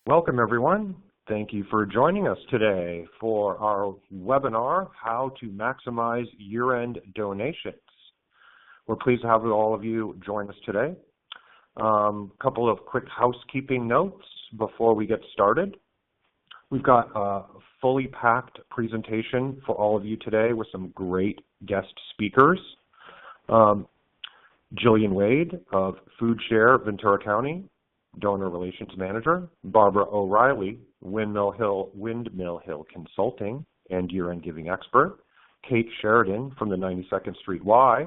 Welcome, everyone. Thank you for joining us today for our webinar, How to Maximize Year-End Donations. We're pleased to have all of you join us today. A couple of quick housekeeping notes before we get started. We've got a fully packed presentation for all of you today with some great guest speakers. Jillian Wade of Food Share Ventura County, Donor Relations Manager, Barbara O'Reilly, Windmill Hill Consulting and Year-End Giving Expert, Kate Sheridan from the 92nd Street Y,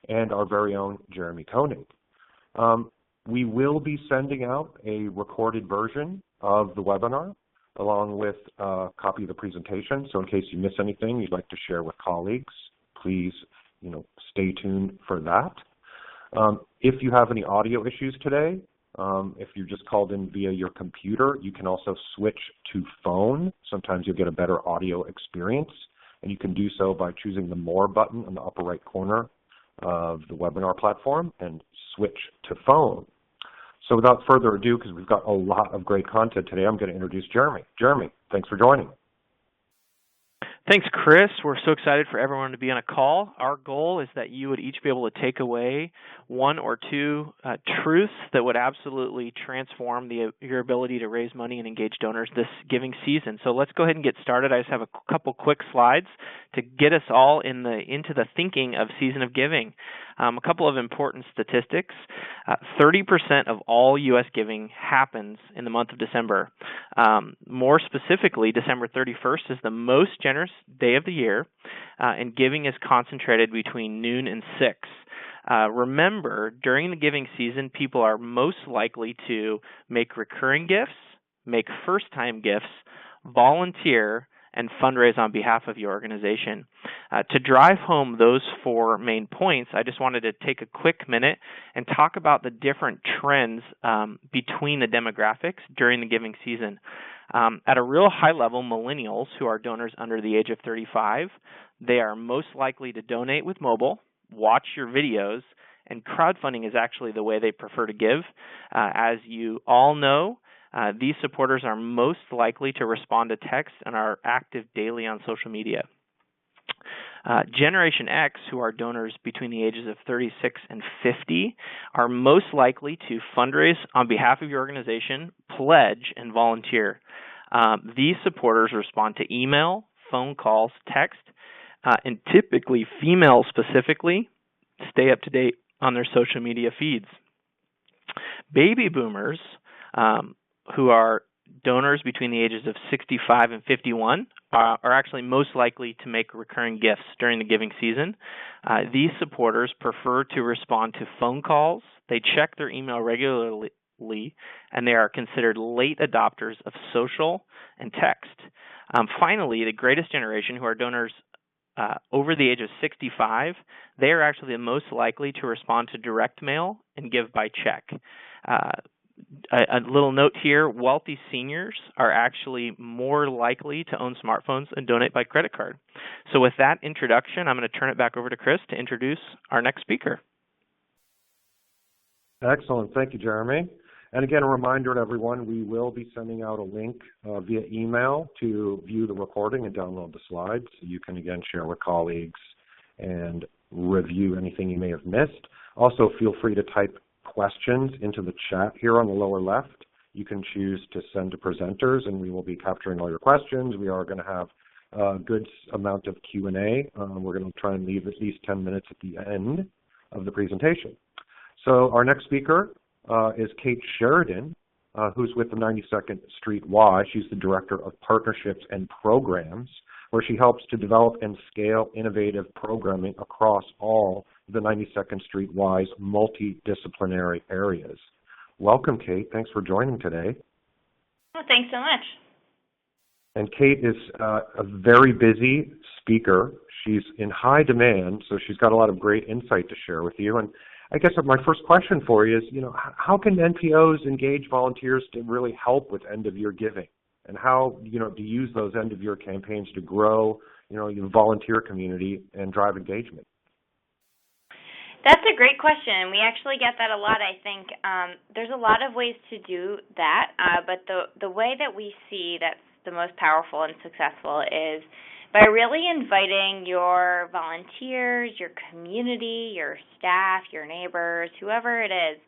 and our very own Jeremy Koenig. We will be sending out a recorded version of the webinar along with a copy of the presentation. So in case you miss anything you'd like to share with colleagues, please stay tuned for that. If you have any audio issues today, if you're just called in via your computer, you can also switch to phone. Sometimes you'll get a better audio experience, and you can do so by choosing the More button in the upper right corner of the webinar platform and switch to phone. So without further ado, because we've got a lot of great content today, I'm going to introduce Jeremy. Jeremy, thanks for joining. Thanks, Chris. We're so excited for everyone to be on a call. Our goal is that you would each be able to take away one or two truths that would absolutely transform your ability to raise money and engage donors this giving season. So let's go ahead and get started. I just have a couple quick slides to get us all into the thinking of season of giving. A couple of important statistics. 30% of all U.S. giving happens in the month of December. More specifically, December 31st is the most generous day of the year, and giving is concentrated between noon and 6. Remember, during the giving season, people are most likely to make recurring gifts, make first-time gifts, volunteer, and fundraise on behalf of your organization. To drive home those 4 main points, I just wanted to take a quick minute and talk about the different trends between the demographics during the giving season. At a real high level, millennials, who are donors under the age of 35, they are most likely to donate with mobile, watch your videos, and crowdfunding is actually the way they prefer to give. As you all know, these supporters are most likely to respond to text and are active daily on social media. Generation X, who are donors between the ages of 36 and 50, are most likely to fundraise on behalf of your organization, pledge, and volunteer. These supporters respond to email, phone calls, text, and typically females specifically stay up to date on their social media feeds. Baby boomers, who are donors between the ages of 65 and 51, are actually most likely to make recurring gifts during the giving season. These supporters prefer to respond to phone calls. They check their email regularly, and they are considered late adopters of social and text. Finally, the greatest generation, who are donors over the age of 65, they are actually the most likely to respond to direct mail and give by check. A little note here, wealthy seniors are actually more likely to own smartphones and donate by credit card. So with that introduction, I'm going to turn it back over to Chris to introduce our next speaker. Excellent. Thank you, Jeremy. And again, a reminder to everyone, we will be sending out a link via email to view the recording and download the slides. So you can, again, share with colleagues and review anything you may have missed. Also, feel free to type questions into the chat here on the lower left. You can choose to send to presenters, and we will be capturing all your questions. We are going to have a good amount of Q&A. We're going to try and leave at least 10 minutes at the end of the presentation. So our next speaker is Kate Sheridan, who's with the 92nd Street Y. She's the Director of Partnerships and Programs, where she helps to develop and scale innovative programming across all the 92nd Street Y's multidisciplinary areas. Welcome, Kate. Thanks for joining today. Oh, thanks so much. And Kate is a very busy speaker. She's in high demand, so she's got a lot of great insight to share with you. And I guess my first question for you is, how can NPOs engage volunteers to really help with end-of-year giving? And how, to use those end-of-year campaigns to grow, your volunteer community and drive engagement? That's a great question. We actually get that a lot. I think there's a lot of ways to do that, but the way that we see that's the most powerful and successful is by really inviting your volunteers, your community, your staff, your neighbors, whoever it is,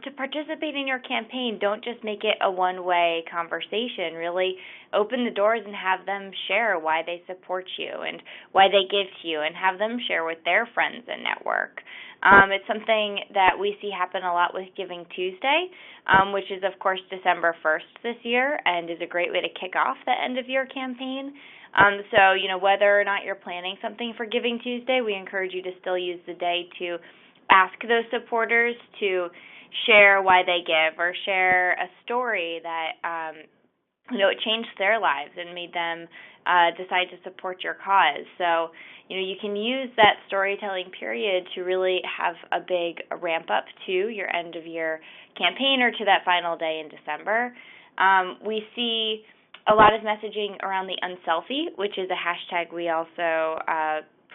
to participate in your campaign. Don't just make it a one-way conversation. Really open the doors and have them share why they support you and why they give to you, and have them share with their friends and network. It's something that we see happen a lot with Giving Tuesday, which is, of course, December 1st this year, and is a great way to kick off the end-of-year campaign. So, whether or not you're planning something for Giving Tuesday, we encourage you to still use the day to ask those supporters to share why they give, or share a story that it changed their lives and made them decide to support your cause. So, you can use that storytelling period to really have a big ramp up to your end of year campaign, or to that final day in December. We see a lot of messaging around the Unselfie, which is a hashtag we also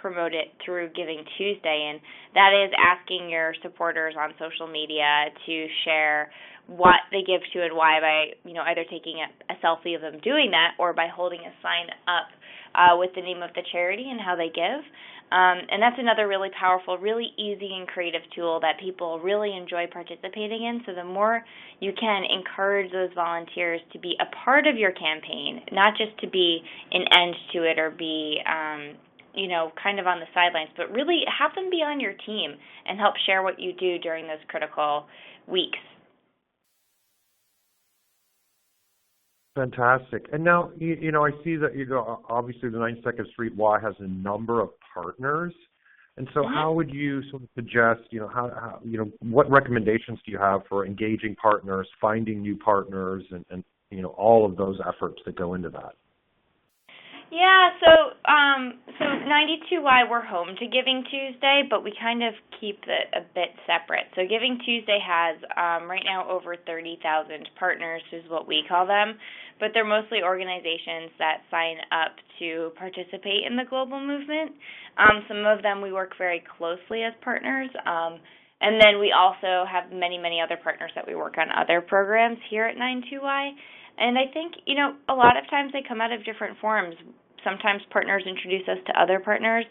promote it through Giving Tuesday, and that is asking your supporters on social media to share what they give to and why, by either taking a selfie of them doing that, or by holding a sign up with the name of the charity and how they give. And that's another really powerful, really easy and creative tool that people really enjoy participating in. So the more you can encourage those volunteers to be a part of your campaign, not just to be an end to it, or be kind of on the sidelines, but really have them be on your team and help share what you do during those critical weeks. Fantastic. And now, I see that, obviously the 92nd Street Y has a number of partners. And so how would you sort of suggest, how what recommendations do you have for engaging partners, finding new partners, and all of those efforts that go into that? Yeah, so 92Y, we're home to Giving Tuesday, but we kind of keep it a bit separate. So Giving Tuesday has right now over 30,000 partners, is what we call them, but they're mostly organizations that sign up to participate in the global movement. Some of them we work very closely as partners, and then we also have many, many other partners that we work on other programs here at 92Y. And I think, a lot of times they come out of different forms. Sometimes partners introduce us to other partners.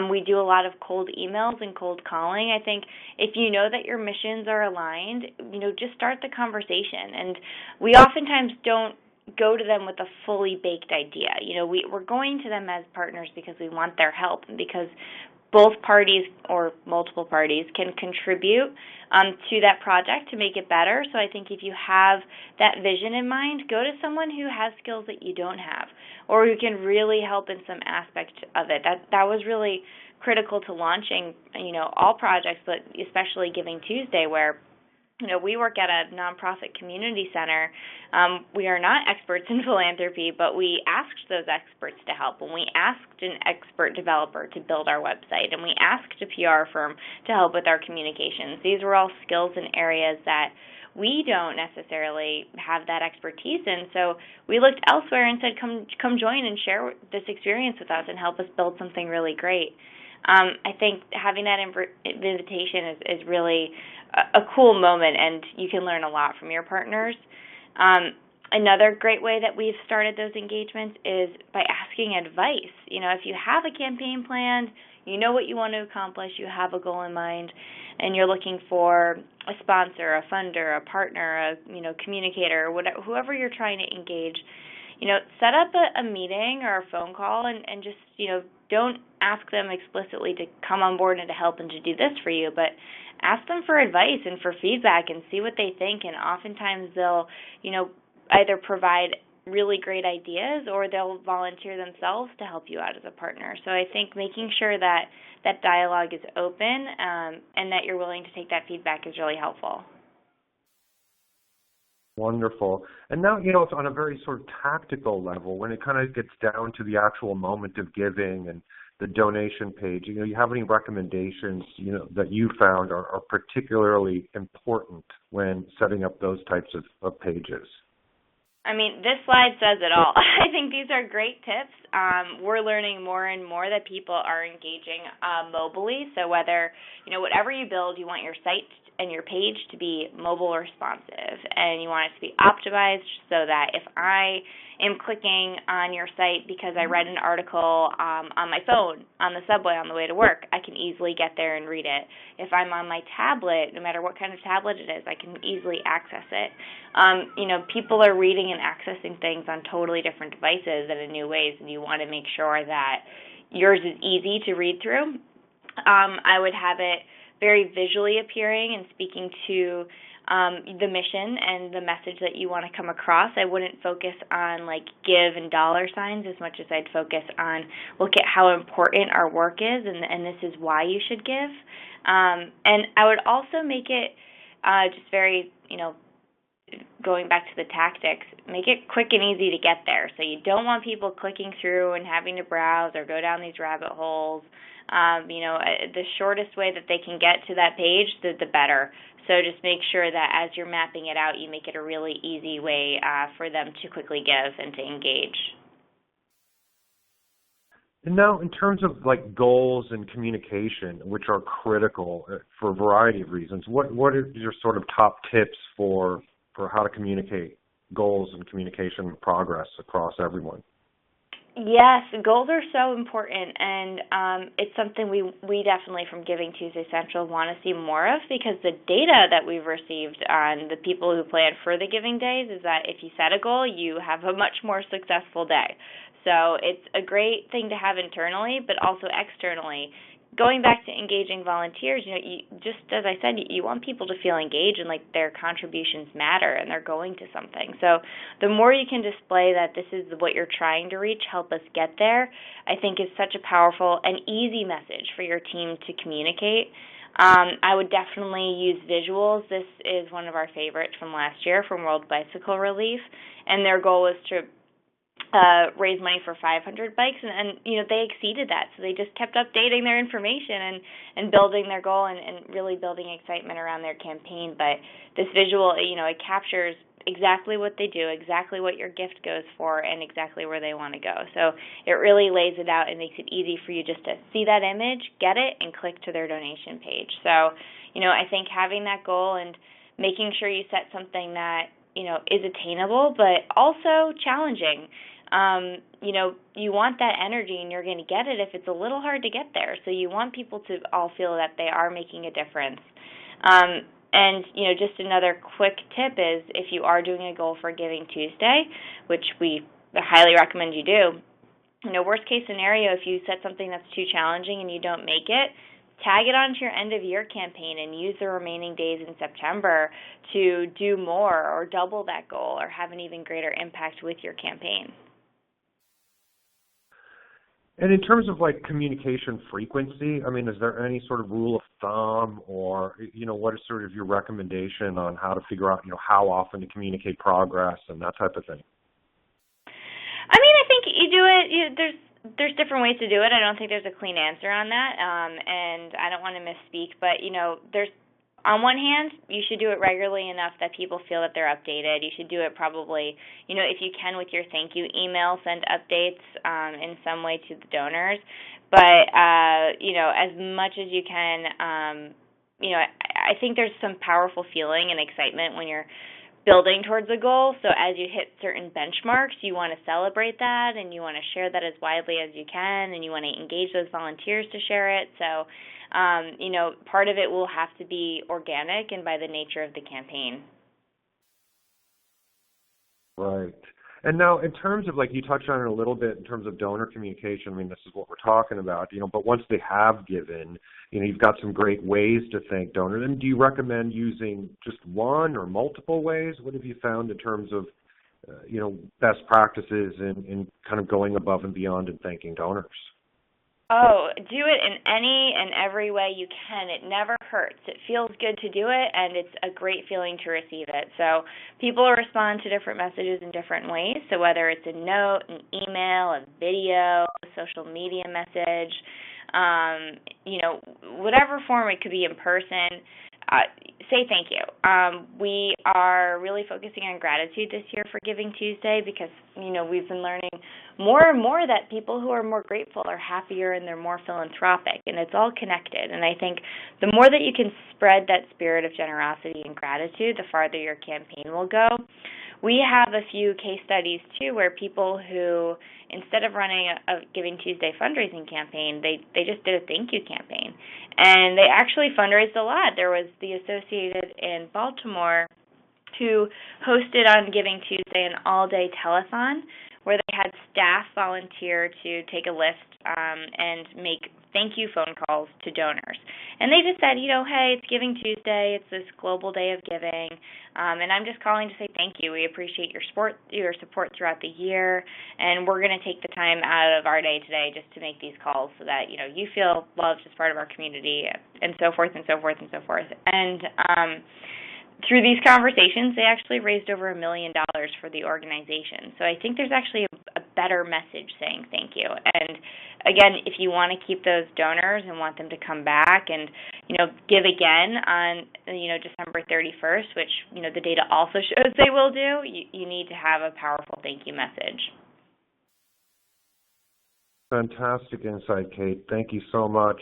We do a lot of cold emails and cold calling. I think if you know that your missions are aligned, just start the conversation. And we oftentimes don't go to them with a fully baked idea. We're going to them as partners because we want their help, and because both parties or multiple parties can contribute to that project to make it better. So I think if you have that vision in mind, go to someone who has skills that you don't have, or who can really help in some aspect of it. That was really critical to launching, all projects, but especially Giving Tuesday, where we work at a nonprofit community center. We are not experts in philanthropy, but we asked those experts to help, and we asked an expert developer to build our website, and we asked a PR firm to help with our communications. These were all skills and areas that we don't necessarily have that expertise in, so we looked elsewhere and said, come join and share this experience with us and help us build something really great. I think having that invitation is really a cool moment, and you can learn a lot from your partners. Another great way that we've started those engagements is by asking advice. If you have a campaign planned, you know what you want to accomplish, you have a goal in mind, and you're looking for a sponsor, a funder, a partner, a communicator, whatever, whoever you're trying to engage, set up a meeting or a phone call, and just, don't ask them explicitly to come on board and to help and to do this for you, but ask them for advice and for feedback and see what they think. And oftentimes they'll, either provide really great ideas, or they'll volunteer themselves to help you out as a partner. So I think making sure that that dialogue is open and that you're willing to take that feedback is really helpful. Wonderful. And now, it's on a very sort of tactical level, when it kind of gets down to the actual moment of giving and the donation page, you have any recommendations, that you found are particularly important when setting up those types of pages? I mean, this slide says it all. I think these are great tips. We're learning more and more that people are engaging mobilely. So whether, whatever you build, you want your site and your page to be mobile responsive, and you want it to be optimized so that if I am clicking on your site because I read an article on my phone, on the subway on the way to work, I can easily get there and read it. If I'm on my tablet, no matter what kind of tablet it is, I can easily access it. People are reading and accessing things on totally different devices and in new ways, and you want to make sure that yours is easy to read through. I would have it very visually appearing and speaking to the mission and the message that you want to come across. I wouldn't focus on give and dollar signs as much as I'd focus on look at how important our work is, and this is why you should give. And I would also make it just very, going back to the tactics, make it quick and easy to get there. So you don't want people clicking through and having to browse or go down these rabbit holes. The shortest way that they can get to that page, the better. So just make sure that as you're mapping it out, you make it a really easy way for them to quickly give and to engage. And now, in terms of goals and communication, which are critical for a variety of reasons, what are your sort of top tips for how to communicate goals and communication progress across everyone? Yes, goals are so important, and it's something we definitely from Giving Tuesday Central want to see more of, because the data that we've received on the people who plan for the Giving Days is that if you set a goal, you have a much more successful day. So it's a great thing to have internally, but also externally. Going back to engaging volunteers, you, just as I said, you want people to feel engaged and their contributions matter and they're going to something. So the more you can display that this is what you're trying to reach, help us get there, I think is such a powerful and easy message for your team to communicate. I would definitely use visuals. This is one of our favorites from last year from World Bicycle Relief, and their goal was to raise money for 500 bikes, and they exceeded that. So they just kept updating their information and building their goal and really building excitement around their campaign. But this visual, it captures exactly what they do, exactly what your gift goes for, and exactly where they want to go. So it really lays it out and makes it easy for you just to see that image, get it, and click to their donation page. So, I think having that goal and making sure you set something that is attainable, but also challenging. You want that energy, and you're going to get it if it's a little hard to get there. So you want people to all feel that they are making a difference. And just another quick tip is if you are doing a goal for Giving Tuesday, which we highly recommend you do, worst case scenario, if you set something that's too challenging and you don't make it, tag it onto your end of year campaign and use the remaining days in September to do more or double that goal or have an even greater impact with your campaign. And in terms of communication frequency, is there any sort of rule of thumb, or what is sort of your recommendation on how to figure out how often to communicate progress and that type of thing? I think you do it. There's different ways to do it. I don't think there's a clean answer on that, and I don't want to misspeak. But there's on one hand, you should do it regularly enough that people feel that they're updated. You should do it probably, if you can, with your thank you email, send updates in some way to the donors. But, as much as you can, I think there's some powerful feeling and excitement when you're building towards a goal. So as you hit certain benchmarks, you want to celebrate that, and you want to share that as widely as you can, and you want to engage those volunteers to share it. So, part of it will have to be organic and by the nature of the campaign. Right. And now, in terms of, you touched on it a little bit in terms of donor communication, this is what we're talking about, but once they have given, you've got some great ways to thank donors. And do you recommend using just one or multiple ways? What have you found in terms of, best practices in kind of going above and beyond and thanking donors? Oh, do it in any and every way you can. It never hurts. It feels good to do it, and it's a great feeling to receive it. So people respond to different messages in different ways. So whether it's a note, an email, a video, a social media message, whatever form, it could be in person. say thank you. We are really focusing on gratitude this year for Giving Tuesday because, we've been learning more and more that people who are more grateful are happier and they're more philanthropic, and it's all connected. And I think the more that you can spread that spirit of generosity and gratitude, the farther your campaign will go. We have a few case studies, too, where people who, instead of running a Giving Tuesday fundraising campaign, they just did a thank you campaign. And they actually fundraised a lot. There was the Associated in Baltimore who hosted on Giving Tuesday an all-day telethon where they had staff volunteer to take a list and make thank you phone calls to donors. And they just said, hey, it's Giving Tuesday, it's this global day of giving, and I'm just calling to say thank you. We appreciate your support throughout the year, and we're going to take the time out of our day today just to make these calls so that, you feel loved as part of our community, and so forth and so forth and so forth. And through these conversations, they actually raised over $1 million for the organization. So I think there's actually a better message saying thank you. And again, if you want to keep those donors and want them to come back and, give again on, December 31st, which, the data also shows they will do, you need to have a powerful thank you message. Fantastic insight, Kate. Thank you so much.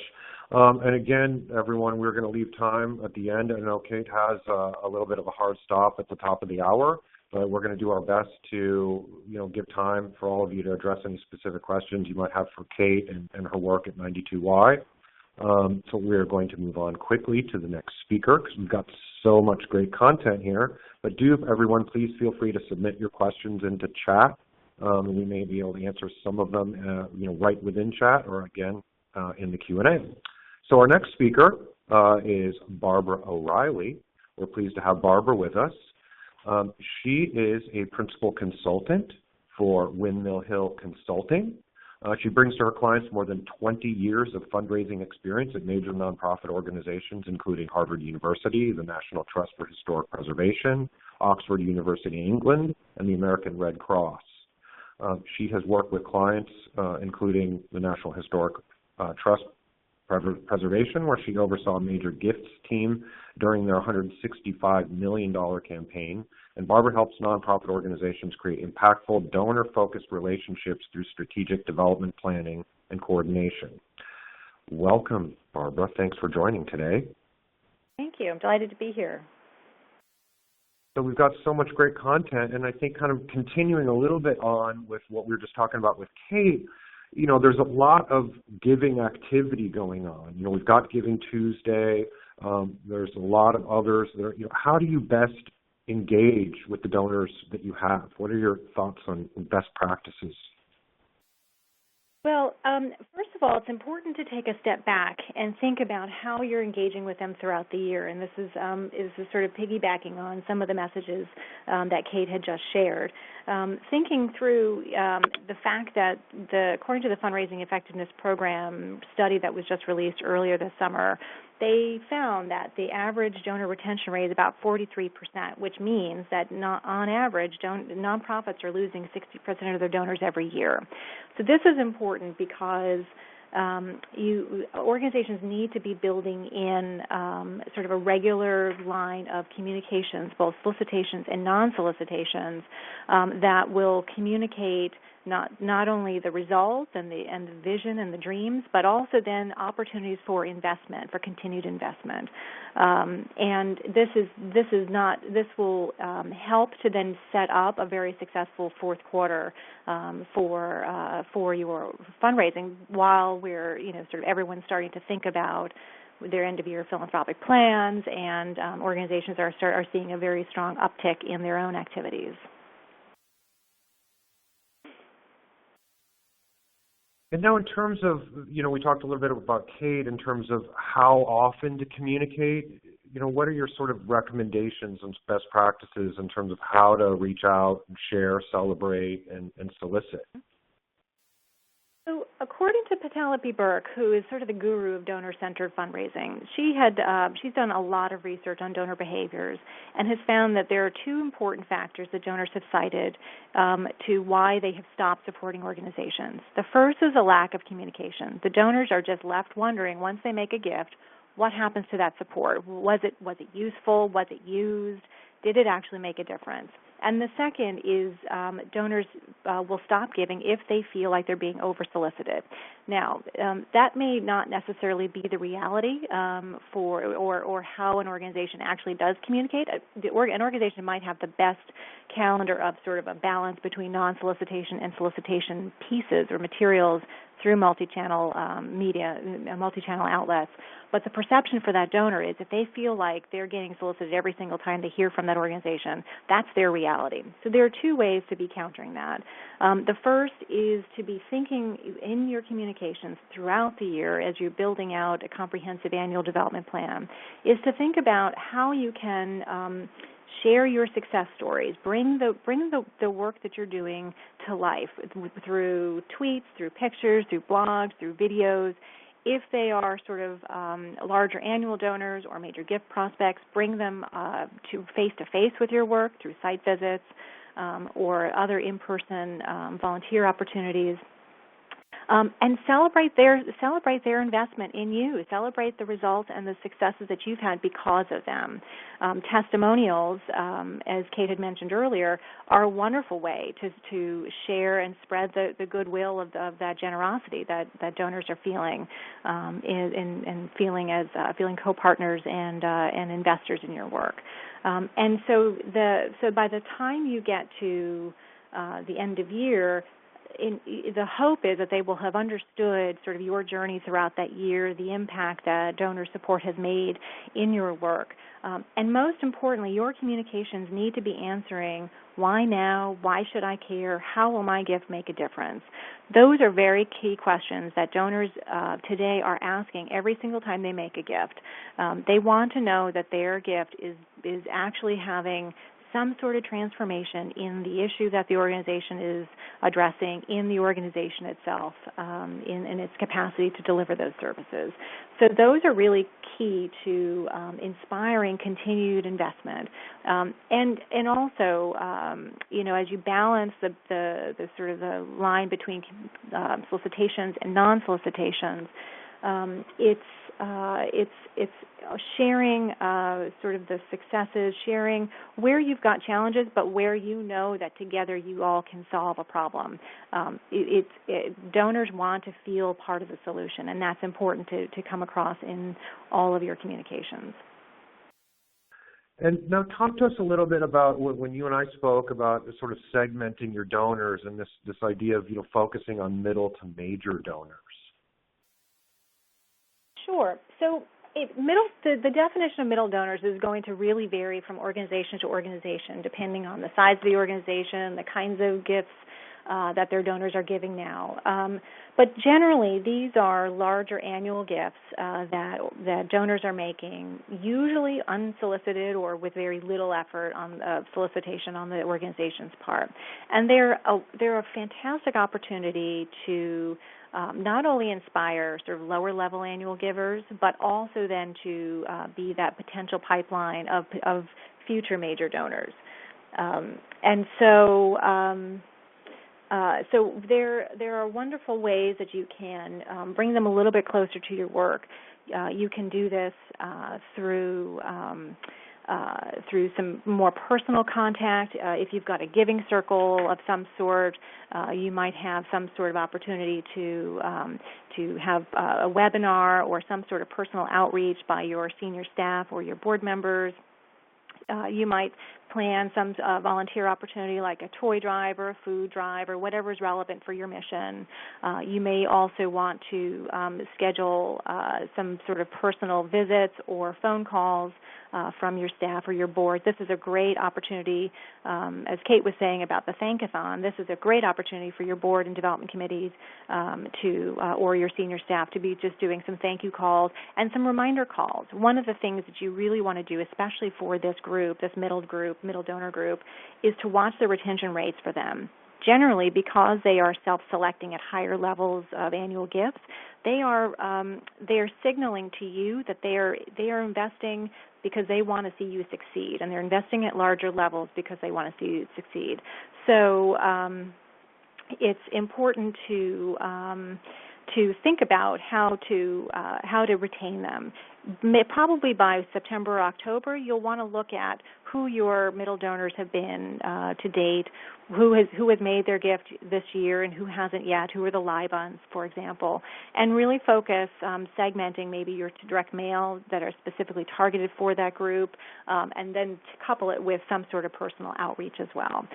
And again, everyone, we're going to leave time at the end. I know Kate has a little bit of a hard stop at the top of the hour, but we're going to do our best to, give time for all of you to address any specific questions you might have for Kate and her work at 92Y. So we're going to move on quickly to the next speaker because we've got so much great content here. But everyone, please feel free to submit your questions into chat. We may be able to answer some of them, right within chat or, again, in the Q&A. So our next speaker is Barbara O'Reilly. We're pleased to have Barbara with us. She is a principal consultant for Windmill Hill Consulting. She brings to her clients more than 20 years of fundraising experience at major nonprofit organizations, including Harvard University, the National Trust for Historic Preservation, Oxford University England, and the American Red Cross. She has worked with clients, including the National Historic Trust Preservation, where she oversaw a major gifts team during their $165 million campaign. And Barbara helps nonprofit organizations create impactful, donor-focused relationships through strategic development planning and coordination. Welcome, Barbara. Thanks for joining today. Thank you. I'm delighted to be here. So we've got so much great content, and I think kind of continuing a little bit on with what we were just talking about with Kate, there's a lot of giving activity going on. We've got Giving Tuesday. There's a lot of others. How do you best engage with the donors that you have? What are your thoughts on best practices? Well, first of all, it's important to take a step back and think about how you're engaging with them throughout the year. And this is sort of piggybacking on some of the messages that Kate had just shared. Thinking through the fact that according to the Fundraising Effectiveness Program study that was just released earlier this summer, they found that the average donor retention rate is about 43%, which means that on average, nonprofits are losing 60% of their donors every year. So this is important because organizations need to be building in sort of a regular line of communications, both solicitations and non-solicitations, that will communicate not only the results and the vision and the dreams, but also then opportunities for investment, for continued investment. And this will help to then set up a very successful fourth quarter for your fundraising while we're sort of everyone's starting to think about their end-of-year philanthropic plans, and organizations are seeing a very strong uptick in their own activities. And now in terms of, we talked a little bit about Kate in terms of how often to communicate. What are your sort of recommendations and best practices in terms of how to reach out and share, celebrate, and solicit? So according to Penelope Burke, who is sort of the guru of donor-centered fundraising, she's done a lot of research on donor behaviors and has found that there are two important factors that donors have cited to why they have stopped supporting organizations. The first is a lack of communication. The donors are just left wondering once they make a gift, what happens to that support? Was it useful? Was it used? Did it actually make a difference? And the second is donors will stop giving if they feel like they're being over-solicited. Now, that may not necessarily be the reality or how an organization actually does communicate. An organization might have the best calendar of sort of a balance between non-solicitation and solicitation pieces or materials through multi-channel media, multi-channel outlets. But the perception for that donor is if they feel like they're getting solicited every single time they hear from that organization, that's their reality. So there are two ways to be countering that. The first is to be thinking in your communications throughout the year as you're building out a comprehensive annual development plan, is to think about how you can share your success stories. Bring the work that you're doing to life through tweets, through pictures, through blogs, through videos. If they are sort of larger annual donors or major gift prospects, bring them to face-to-face with your work through site visits or other in-person volunteer opportunities. And celebrate their investment in you. Celebrate the results and the successes that you've had because of them. Testimonials, as Kate had mentioned earlier, are a wonderful way to share and spread the goodwill of that generosity that donors are feeling and feeling co-partners and investors in your work. And so by the time you get to the end of year, the hope is that they will have understood sort of your journey throughout that year, the impact that donor support has made in your work. And most importantly, your communications need to be answering why now, why should I care, how will my gift make a difference? Those are very key questions that donors today are asking every single time they make a gift. They want to know that their gift is actually having some sort of transformation in the issue that the organization is addressing in the organization itself, in its capacity to deliver those services. So those are really key to inspiring continued investment. And also, as you balance the sort of the line between solicitations and non-solicitations, it's sharing sort of the successes, sharing where you've got challenges, but where you know that together you all can solve a problem. Donors want to feel part of the solution, and that's important to come across in all of your communications. And now talk to us a little bit about when you and I spoke about the sort of segmenting your donors and this idea of focusing on middle to major donors. Sure. So the definition of middle donors is going to really vary from organization to organization, depending on the size of the organization, the kinds of gifts that their donors are giving now. But generally, these are larger annual gifts that donors are making, usually unsolicited or with very little effort on solicitation on the organization's part. And they're a fantastic opportunity to not only inspire sort of lower-level annual givers, but also then to be that potential pipeline of future major donors. And so there are wonderful ways that you can bring them a little bit closer to your work. You can do this through some more personal contact. If you've got a giving circle of some sort, you might have some sort of opportunity to have a webinar or some sort of personal outreach by your senior staff or your board members. You might plan some volunteer opportunity like a toy drive or a food drive or whatever is relevant for your mission. You may also want to schedule some sort of personal visits or phone calls from your staff or your board. This is a great opportunity, as Kate was saying about the Thankathon, this is a great opportunity for your board and development committees or your senior staff to be just doing some thank you calls and some reminder calls. One of the things that you really want to do, especially for this group, this middle donor group, is to watch the retention rates for them. Generally, because they are self-selecting at higher levels of annual gifts, they are signaling to you that they are investing because they want to see you succeed, and they're investing at larger levels because they want to see you succeed. So it's important to think about how to retain them. probably by September or October, you'll want to look at who your middle donors have been to date, who has made their gift this year and who hasn't yet, who are the live-ons, for example, and really focus segmenting maybe your direct mail that are specifically targeted for that group, and then to couple it with some sort of personal outreach as well.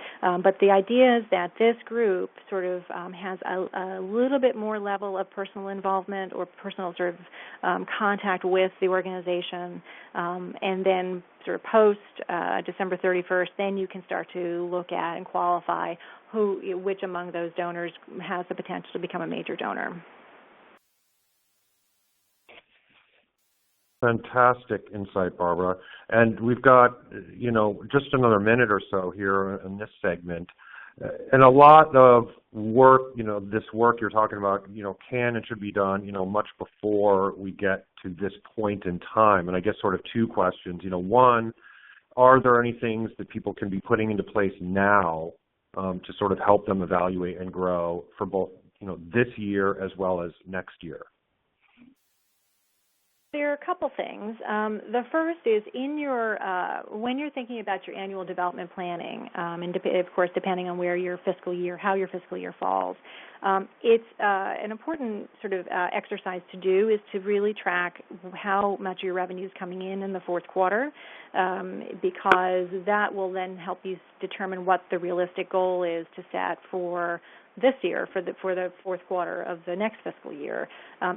But the idea is that this group sort of has a little bit more level of personal involvement or personal sort of contact with the organization, and then sort of post December 31st, then you can start to look at and qualify which among those donors has the potential to become a major donor. Fantastic insight, Barbara. And we've got, just another minute or so here in this segment. And a lot of work, this work you're talking about, can and should be done, much before we get to this point in time. And I guess sort of two questions. One, are there any things that people can be putting into place now to sort of help them evaluate and grow for both, this year as well as next year? There are a couple things. The first is in your when you're thinking about your annual development planning, and of course depending on how your fiscal year falls, it's an important sort of exercise to do is to really track how much your revenue is coming in the fourth quarter, because that will then help you determine what the realistic goal is to set for this year for the fourth quarter of the next fiscal year.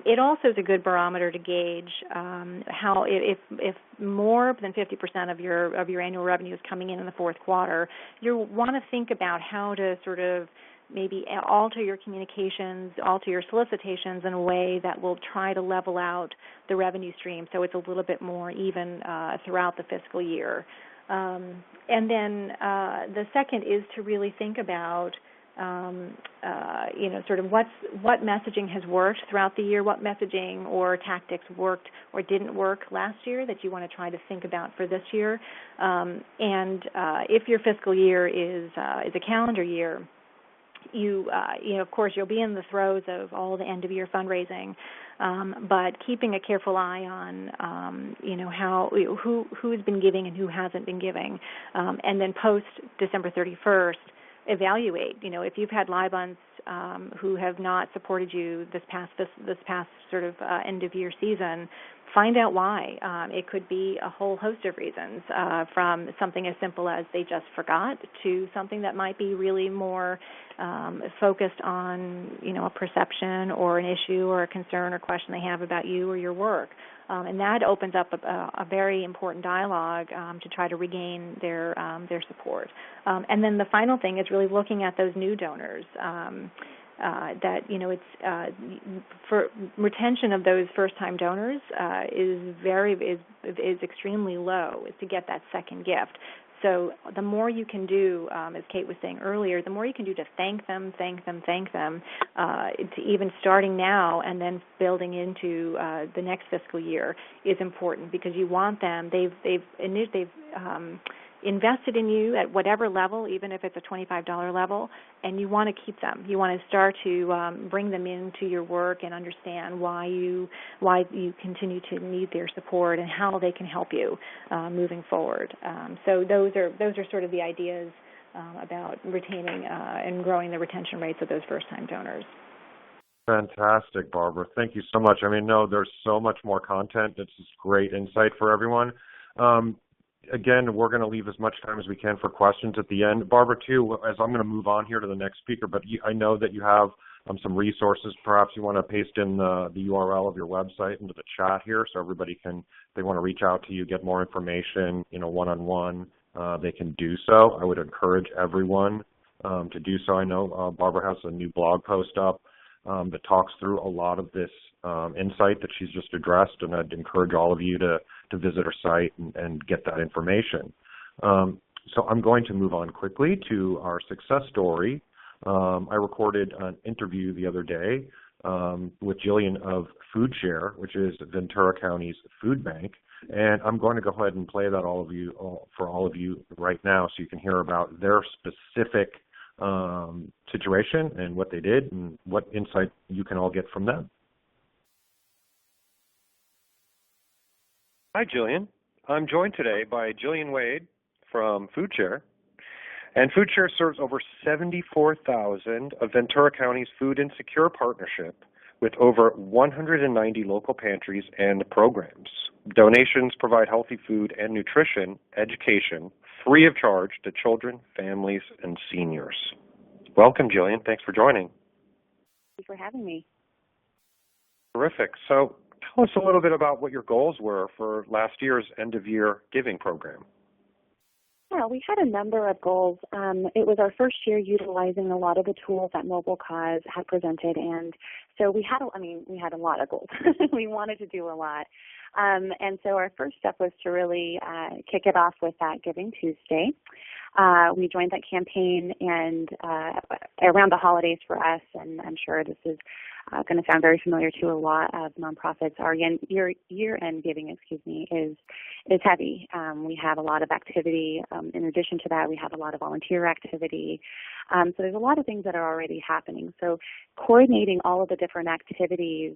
It also is a good barometer to gauge how if more than 50% of your annual revenue is coming in the fourth quarter, you want to think about how to sort of maybe alter your communications, alter your solicitations in a way that will try to level out the revenue stream so it's a little bit more even throughout the fiscal year. And then the second is to really think about sort of what messaging has worked throughout the year, what messaging or tactics worked or didn't work last year that you want to try to think about for this year. And if your fiscal year is a calendar year, of course, you'll be in the throes of all the end-of-year fundraising, but keeping a careful eye on, who's been giving and who hasn't been giving, and then post December 31st, evaluate. If you've had live-ons who have not supported you this past sort of end-of-year season, find out why. It could be a whole host of reasons, from something as simple as they just forgot to something that might be really more focused on, a perception or an issue or a concern or question they have about you or your work. And that opens up a very important dialogue to try to regain their support. And then the final thing is really looking at those new donors. It's for retention of those first-time donors is extremely low, is to get that second gift. So the more you can do, as Kate was saying earlier, the more you can do to thank them, to even starting now and then building into the next fiscal year is important, because you want them. They've invested in you at whatever level, even if it's a $25 level, and you want to keep them. You want to start to bring them into your work and understand why you continue to need their support and how they can help you moving forward. So those are sort of the ideas about retaining and growing the retention rates of those first-time donors. Fantastic, Barbara. Thank you so much. There's so much more content. It's just great insight for everyone. Again, we're going to leave as much time as we can for questions at the end. Barbara, too, as I'm going to move on here to the next speaker, but I know that you have some resources. Perhaps you want to paste in the URL of your website into the chat here so everybody can, if they want to reach out to you, get more information, one-on-one, they can do so. I would encourage everyone to do so. I know Barbara has a new blog post up that talks through a lot of this insight that she's just addressed, and I'd encourage all of you to visit her site and get that information. So I'm going to move on quickly to our success story. I recorded an interview the other day with Jillian of FoodShare, which is Ventura County's food bank, and I'm going to go ahead and play that for all of you right now so you can hear about their specific situation and what they did and what insight you can all get from them. Hi, Jillian. I'm joined today by Jillian Wade from FoodShare. And FoodShare serves over 74,000 of Ventura County's food insecure partnership with over 190 local pantries and programs. Donations provide healthy food and nutrition education free of charge to children, families, and seniors. Welcome, Jillian. Thanks for joining. Thank you for having me. Terrific. So tell us a little bit about what your goals were for last year's end-of-year giving program. Yeah, we had a number of goals. It was our first year utilizing a lot of the tools that Mobile Cause had presented, and so we had a lot of goals. We wanted to do a lot. And so our first step was to really kick it off with that Giving Tuesday. We joined that campaign and around the holidays for us, and I'm sure this is going to sound very familiar to a lot of nonprofits. Our year-end giving, is heavy. We have a lot of activity. In addition to that, we have a lot of volunteer activity. So there's a lot of things that are already happening. So coordinating all of the different activities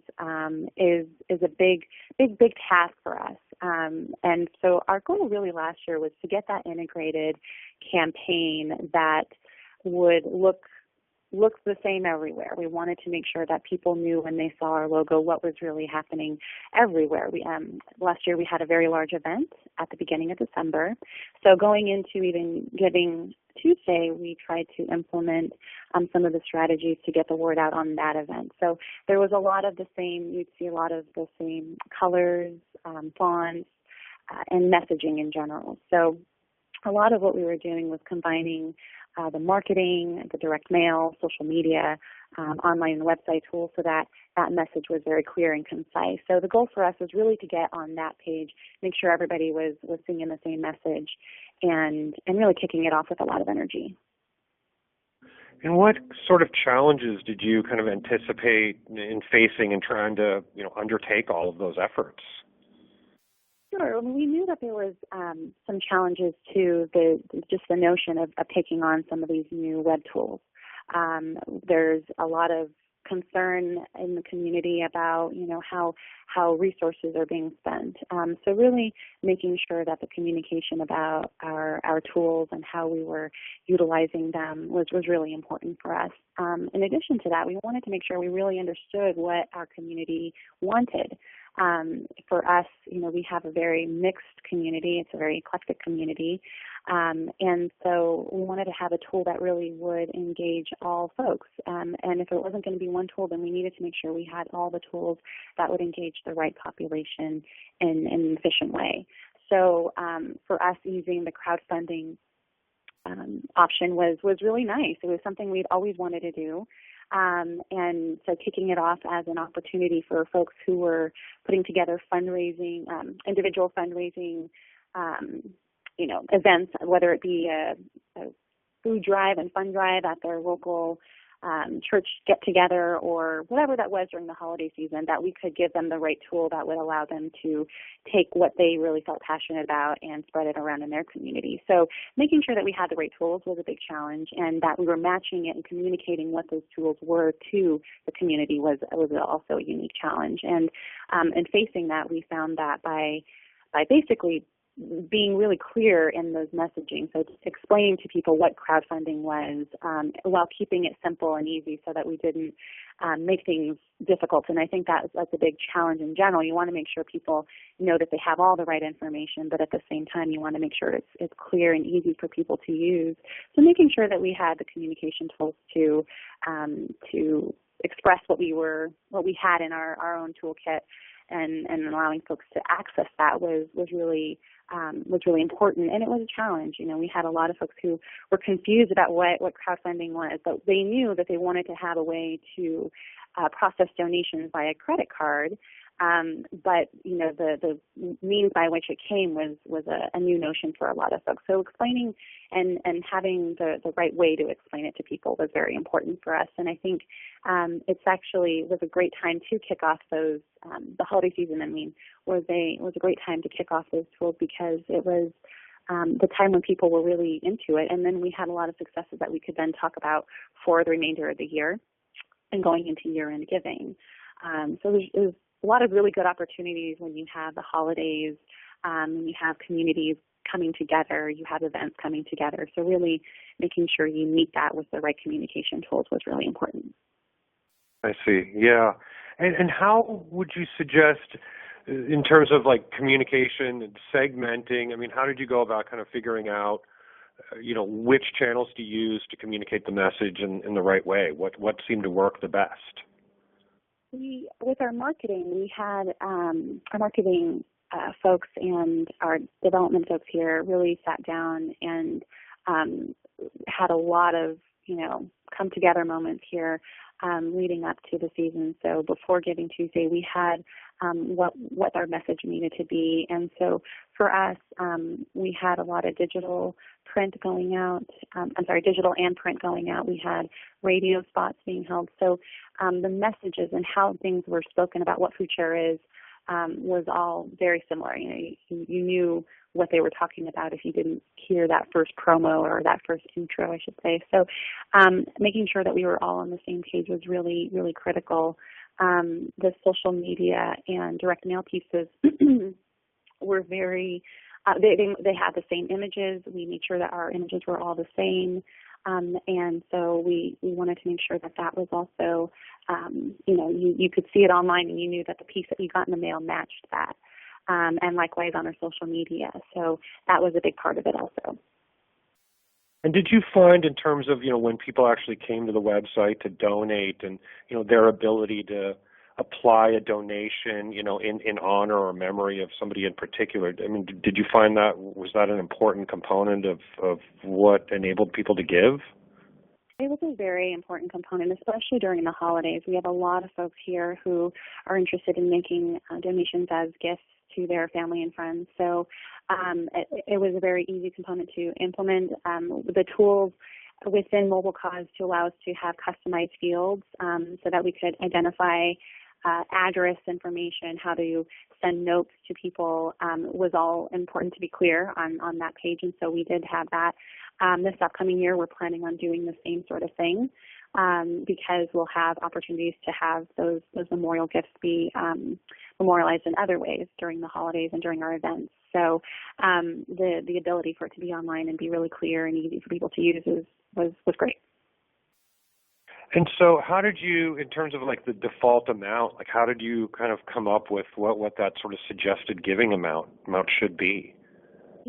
is a big task for us. And so our goal really last year was to get that integrated campaign that would look the same everywhere. We wanted to make sure that people knew when they saw our logo what was really happening everywhere. We last year we had a very large event at the beginning of December. So going into even Giving Tuesday, we tried to implement some of the strategies to get the word out on that event. So there was a lot of the same, you'd see a lot of the same colors, fonts, and messaging in general. So a lot of what we were doing was combining the marketing, the direct mail, social media, online and website tools so that that message was very clear and concise. So the goal for us was really to get on that page, make sure everybody was singing the same message, and really kicking it off with a lot of energy. And what sort of challenges did you kind of anticipate in facing and trying to, undertake all of those efforts? Sure. We knew that there was some challenges to the notion of taking on some of these new web tools. There's a lot of concern in the community about, how resources are being spent. So really making sure that the communication about our tools and how we were utilizing them was really important for us. In addition to that, we wanted to make sure we really understood what our community wanted. For us, we have a very mixed community. It's a very eclectic community. And so we wanted to have a tool that really would engage all folks. And if it wasn't going to be one tool, then we needed to make sure we had all the tools that would engage the right population in an efficient way. So for us, using the crowdfunding option was really nice. It was something we'd always wanted to do. And so kicking it off as an opportunity for folks who were putting together fundraising, individual fundraising, events, whether it be a food drive and fund drive at their local church get-together or whatever that was during the holiday season, that we could give them the right tool that would allow them to take what they really felt passionate about and spread it around in their community. So making sure that we had the right tools was a big challenge, and that we were matching it and communicating what those tools were to the community was also a unique challenge. And facing that, we found that by basically being really clear in those messaging, so explaining to people what crowdfunding was, while keeping it simple and easy so that we didn't make things difficult. And I think that's a big challenge in general. You want to make sure people know that they have all the right information, but at the same time you want to make sure it's clear and easy for people to use. So making sure that we had the communication tools to express what we had in our own toolkit, and allowing folks to access that was really important, and it was a challenge. We had a lot of folks who were confused about what crowdfunding was, but they knew that they wanted to have a way to process donations via credit card. But the means by which it came was a new notion for a lot of folks. So explaining and having the right way to explain it to people was very important for us. And I think it's actually was a great time to kick off those. The holiday season, was a great time to kick off those tools, because it was the time when people were really into it. And then we had a lot of successes that we could then talk about for the remainder of the year and going into year-end giving. So there's a lot of really good opportunities when you have the holidays you have communities coming together, you have events coming together. So really making sure you meet that with the right communication tools was really important. I see. Yeah. And how would you suggest, in terms of like communication and segmenting, I mean, how did you go about kind of figuring out, which channels to use to communicate the message in the right way? What seemed to work the best? With our marketing, we had our marketing folks and our development folks here really sat down and had a lot of, come together moments here leading up to the season. So before Giving Tuesday, we had what our message needed to be. And so for us, we had a lot of digital digital and print going out. We had radio spots being held. So the messages and how things were spoken about what food share is was all very similar. You knew what they were talking about if you didn't hear that first promo or that first intro, I should say. So making sure that we were all on the same page was really, really critical. The social media and direct mail pieces were very, they had the same images. We made sure that our images were all the same. And so we wanted to make sure that was also, you could see it online and you knew that the piece that you got in the mail matched that. And likewise on our social media. So that was a big part of it also. And did you find, in terms of, when people actually came to the website to donate and, their ability to apply a donation, in honor or memory of somebody in particular, I mean, did you find was that an important component of what enabled people to give? It was a very important component, especially during the holidays. We have a lot of folks here who are interested in making donations as gifts to their family and friends. So it was a very easy component to implement. The tools within Mobile Cause to allow us to have customized fields so that we could identify address information, how to send notes to people was all important to be clear on that page. And so we did have that. This upcoming year, we're planning on doing the same sort of thing because we'll have opportunities to have those memorial gifts be memorialized in other ways during the holidays and during our events. So the ability for it to be online and be really clear and easy for people to use was great. And so how did you, in terms of like the default amount, like how did you kind of come up with what that sort of suggested giving amount should be?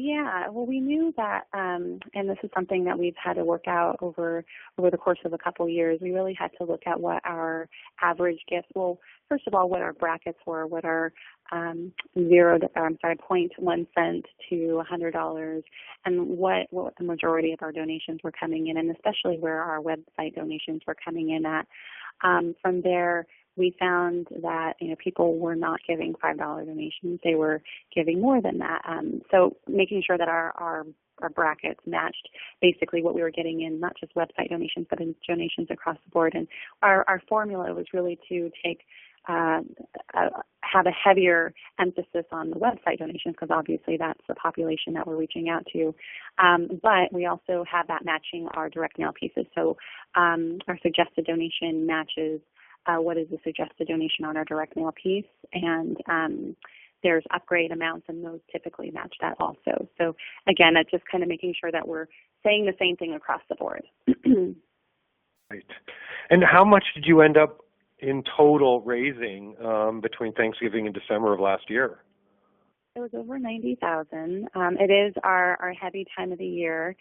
Yeah, well, we knew that, and this is something that we've had to work out over the course of a couple of years. We really had to look at what our average gifts, well, first of all, what our brackets were, what our 0.1 cent to $100, and what the majority of our donations were coming in, and especially where our website donations were coming in at. From there, we found that people were not giving $5 donations; they were giving more than that. So making sure that our brackets matched basically what we were getting in, not just website donations, but in donations across the board. And our formula was really to take have a heavier emphasis on the website donations because obviously that's the population that we're reaching out to. But we also have that matching our direct mail pieces. So our suggested donation matches what is the suggested donation on our direct mail piece, and there's upgrade amounts, and those typically match that also. So again, it's just kind of making sure that we're saying the same thing across the board. Right. And how much did you end up in total raising between Thanksgiving and December of last year? It was over $90,000. It is our heavy time of the year.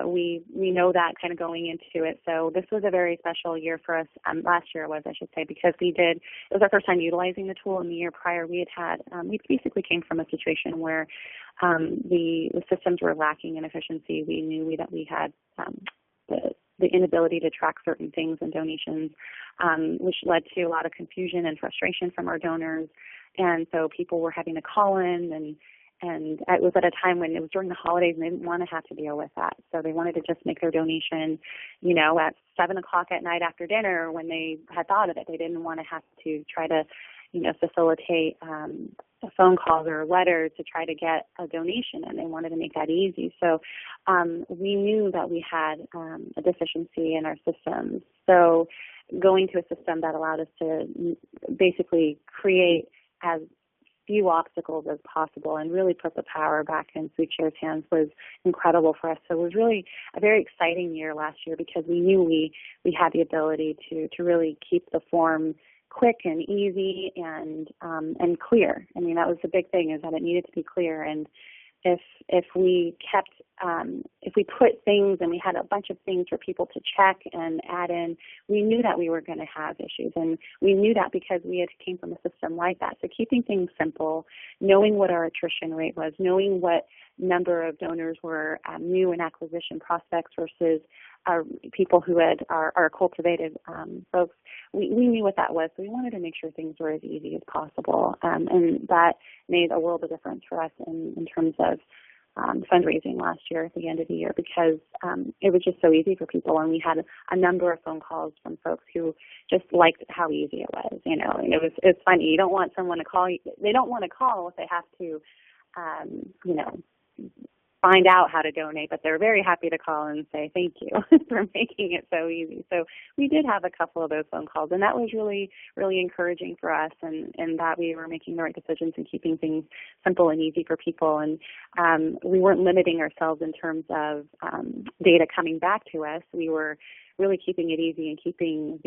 We know that kind of going into it. So this was a very special year for us. Last year was, I should say, because it was our first time utilizing the tool. In the year prior, we basically came from a situation where the systems were lacking in efficiency. We knew that we had the inability to track certain things and donations, which led to a lot of confusion and frustration from our donors. And so people were having to call in, and it was at a time when it was during the holidays, and they didn't want to have to deal with that. So they wanted to just make their donation, at 7 o'clock at night after dinner when they had thought of it. They didn't want to have to try to, facilitate phone calls or letters to try to get a donation, and they wanted to make that easy. So we knew that we had a deficiency in our systems. So going to a system that allowed us to basically create as few obstacles as possible and really put the power back in FoodShare's hands was incredible for us. So it was really a very exciting year last year because we knew we had the ability to really keep the form quick and easy and clear. I mean, that was the big thing, is that it needed to be clear. And if we kept if we put things and we had a bunch of things for people to check and add in, we knew that we were going to have issues, and we knew that because we had came from a system like that. So keeping things simple, knowing what our attrition rate was, knowing what number of donors were new and acquisition prospects versus people who had our cultivated folks, we knew what that was. So we wanted to make sure things were as easy as possible, and that made a world of difference for us in terms of fundraising last year at the end of the year, because it was just so easy for people, and we had a number of phone calls from folks who just liked how easy it was, you know. And it's funny, you don't want someone to call you, they don't want to call if they have to you know, find out how to donate, but they're very happy to call and say thank you for making it so easy. So we did have a couple of those phone calls, and that was really, really encouraging for us, and that we were making the right decisions and keeping things simple and easy for people. And we weren't limiting ourselves in terms of data coming back to us. We were really keeping it easy and keeping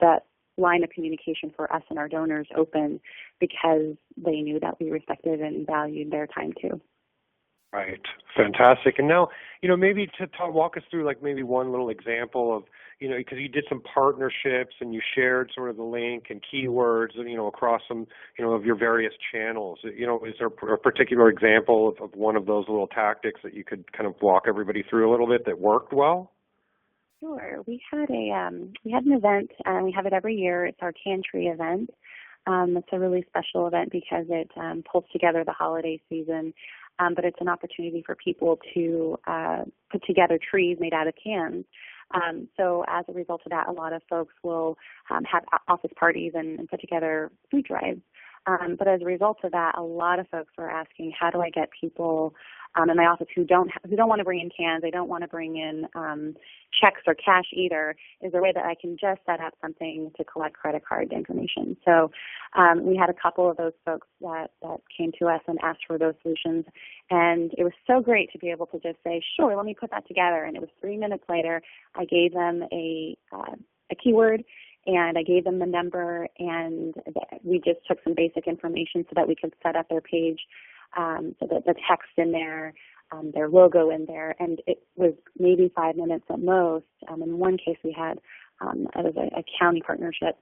that line of communication for us and our donors open, because they knew that we respected and valued their time too. Right. Fantastic. And now, you know, maybe to walk us through like maybe one little example of, you know, because you did some partnerships and you shared sort of the link and keywords, you know, across some, you know, of your various channels. You know, is there a particular example of one of those little tactics that you could kind of walk everybody through a little bit that worked well? Sure. We had an event, and we have it every year. It's our Cantry event. It's a really special event because it pulls together the holiday season, but it's an opportunity for people to put together trees made out of cans. So as a result of that, a lot of folks will have office parties and put together food drives. But as a result of that, a lot of folks were asking, how do I get people in my office who don't want to bring in cans, they don't want to bring in checks or cash either? Is there a way that I can just set up something to collect credit card information? So we had a couple of those folks that came to us and asked for those solutions, and it was so great to be able to just say, sure, let me put that together. And it was 3 minutes later, I gave them a keyword, and I gave them the number, and we just took some basic information so that we could set up their page, so that the text in there, their logo in there, and it was maybe 5 minutes at most. In one case, we had it was a county partnership,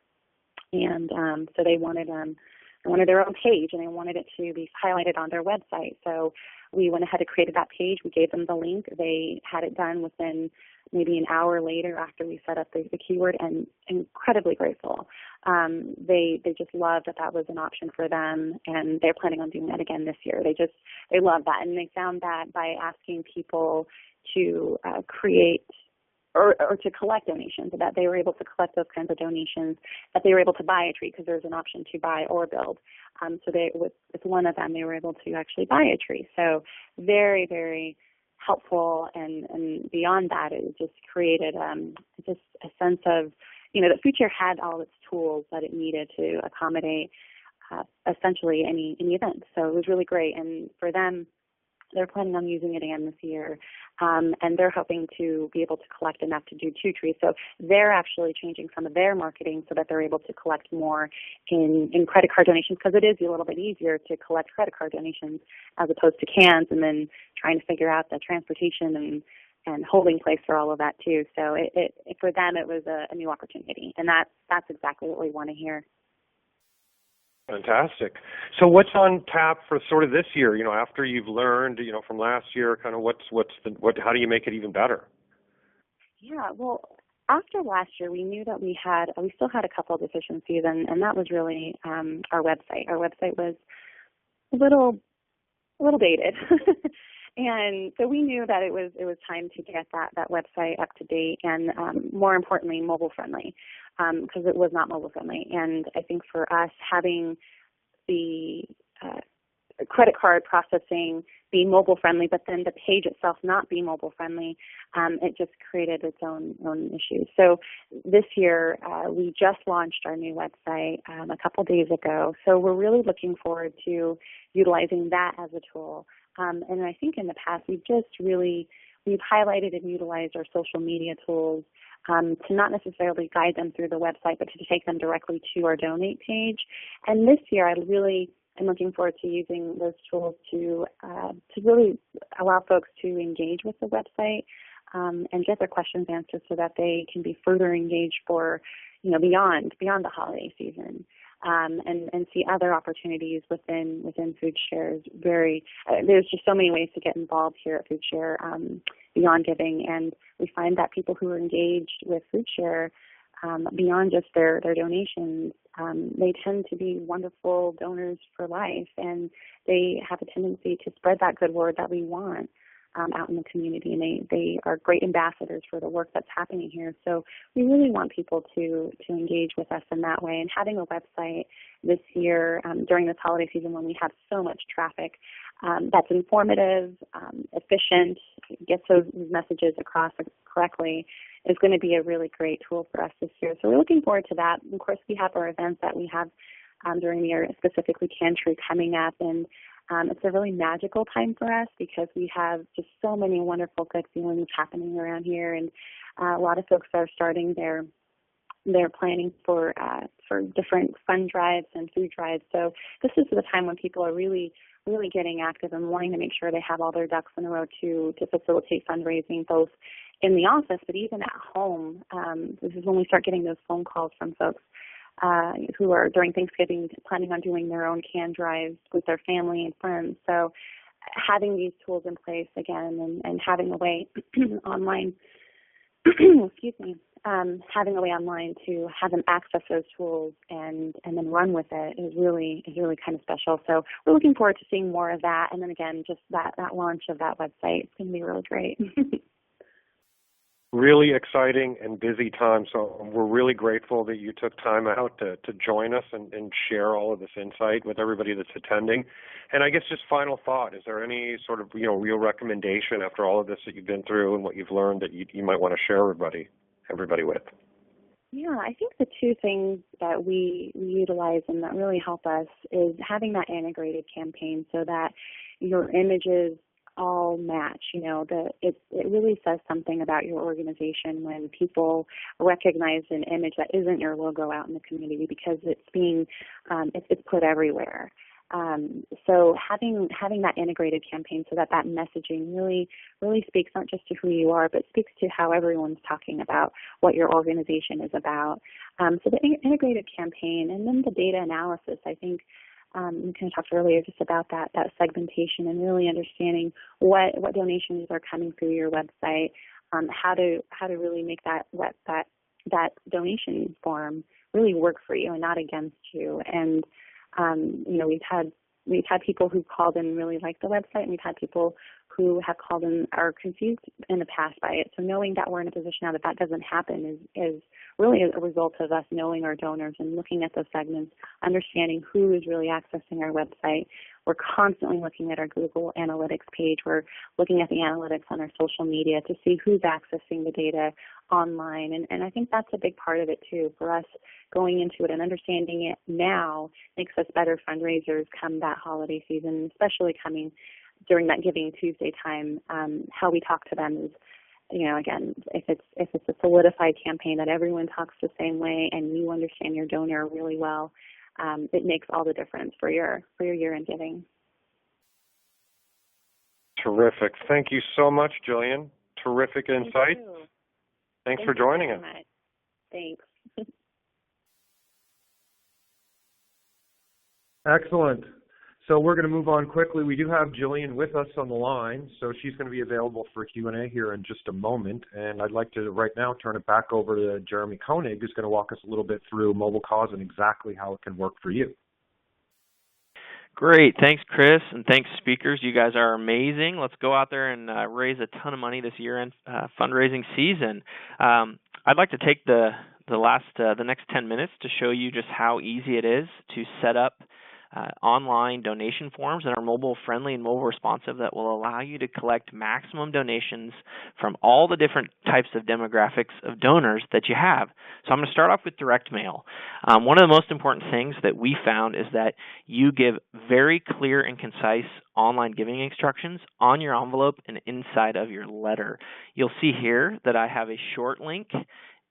and so they wanted their own page, and they wanted it to be highlighted on their website. So we went ahead and created that page. We gave them the link. They had it done within maybe an hour later after we set up the keyword, and incredibly grateful. They just loved that was an option for them, and they're planning on doing that again this year. They love that, and they found that by asking people to create or to collect donations, that they were able to collect those kinds of donations, that they were able to buy a tree, because there's an option to buy or build. So with one of them, they were able to actually buy a tree. So very, very helpful, and beyond that, it just created just a sense of, you know, that FoodShare had all its tools that it needed to accommodate essentially any event. So it was really great, and for them, they're planning on using it again this year, and they're hoping to be able to collect enough to do 2 trees. So they're actually changing some of their marketing so that they're able to collect more in credit card donations, because it is a little bit easier to collect credit card donations as opposed to cans, and then trying to figure out the transportation and holding place for all of that too. So it for them, it was a new opportunity, and that's exactly what we want to hear. Fantastic. So what's on tap for sort of this year, you know, after you've learned, you know, from last year, kind of how do you make it even better? Yeah, well, after last year, we knew that we still had a couple of deficiencies, and that was really our website. Our website was a little dated. And so we knew that it was time to get that website up to date, and more importantly, mobile friendly, because it was not mobile friendly. And I think for us, having the credit card processing be mobile friendly, but then the page itself not be mobile friendly, it just created its own issues. So this year, we just launched our new website a couple days ago. So we're really looking forward to utilizing that as a tool. And I think in the past, we've highlighted and utilized our social media tools to not necessarily guide them through the website, but to take them directly to our donate page. And this year, I really am looking forward to using those tools to really allow folks to engage with the website and get their questions answered so that they can be further engaged for, beyond the holiday season. And see other opportunities within Food Share's there's just so many ways to get involved here at Food Share beyond giving, and we find that people who are engaged with Food Share beyond just their donations, they tend to be wonderful donors for life, and they have a tendency to spread that good word that we want out in the community, and they are great ambassadors for the work that's happening here. So we really want people to engage with us in that way. And having a website this year during this holiday season when we have so much traffic that's informative, efficient, gets those messages across correctly is going to be a really great tool for us this year. So we're looking forward to that. And of course, we have our events that we have during the year, specifically Cantry coming up, and it's a really magical time for us because we have just so many wonderful good feelings happening around here, and a lot of folks are starting their planning for different fun drives and food drives. So this is the time when people are really getting active and wanting to make sure they have all their ducks in a row to facilitate fundraising, both in the office but even at home. This is when we start getting those phone calls from folks who are during Thanksgiving planning on doing their own can drives with their family and friends. So having these tools in place again and having a way online, having a way online to have them access those tools and then run with it is really kind of special. So we're looking forward to seeing more of that. And then again, just that launch of that website is going to be really great. Really exciting and busy time, so we're really grateful that you took time out to join us and share all of this insight with everybody that's attending. And I guess just final thought, is there any sort of real recommendation after all of this that you've been through and what you've learned that you might want to share everybody with? Yeah, I think the two things that we utilize and that really help us is having that integrated campaign so that your images all match. It really says something about your organization when people recognize an image that isn't your logo out in the community because it's being it's put everywhere. So having that integrated campaign so that messaging really speaks not just to who you are, but speaks to how everyone's talking about what your organization is about. So the integrated campaign and then the data analysis, I think. We kind of talked earlier just about that segmentation and really understanding what donations are coming through your website, how to really make that donation form really work for you and not against you. And we've had people who called in and really like the website, and we've had people who have called in are confused in the past by it. So knowing that we're in a position now that doesn't happen is really a result of us knowing our donors and looking at those segments, understanding who is really accessing our website. We're constantly looking at our Google Analytics page. We're looking at the analytics on our social media to see who's accessing the data online. And I think that's a big part of it too. For us, going into it and understanding it now makes us better fundraisers come that holiday season, especially coming during that Giving Tuesday time. How we talk to them is, again, if it's a solidified campaign that everyone talks the same way and you understand your donor really well, it makes all the difference for your year-end giving. Terrific. Thank you so much, Jillian. Terrific insight. Thanks for joining us. Thanks. Excellent. So we're going to move on quickly. We do have Jillian with us on the line, so she's going to be available for Q&A here in just a moment. And I'd like to right now turn it back over to Jeremy Koenig, who's going to walk us a little bit through Mobile Cause and exactly how it can work for you. Great. Thanks, Chris, and thanks, speakers. You guys are amazing. Let's go out there and raise a ton of money this year-end fundraising season. I'd like to take the next 10 minutes to show you just how easy it is to set up online donation forms that are mobile-friendly and mobile responsive that will allow you to collect maximum donations from all the different types of demographics of donors that you have. So I'm going to start off with direct mail. One of the most important things that we found is that you give very clear and concise online giving instructions on your envelope and inside of your letter. You'll see here that I have a short link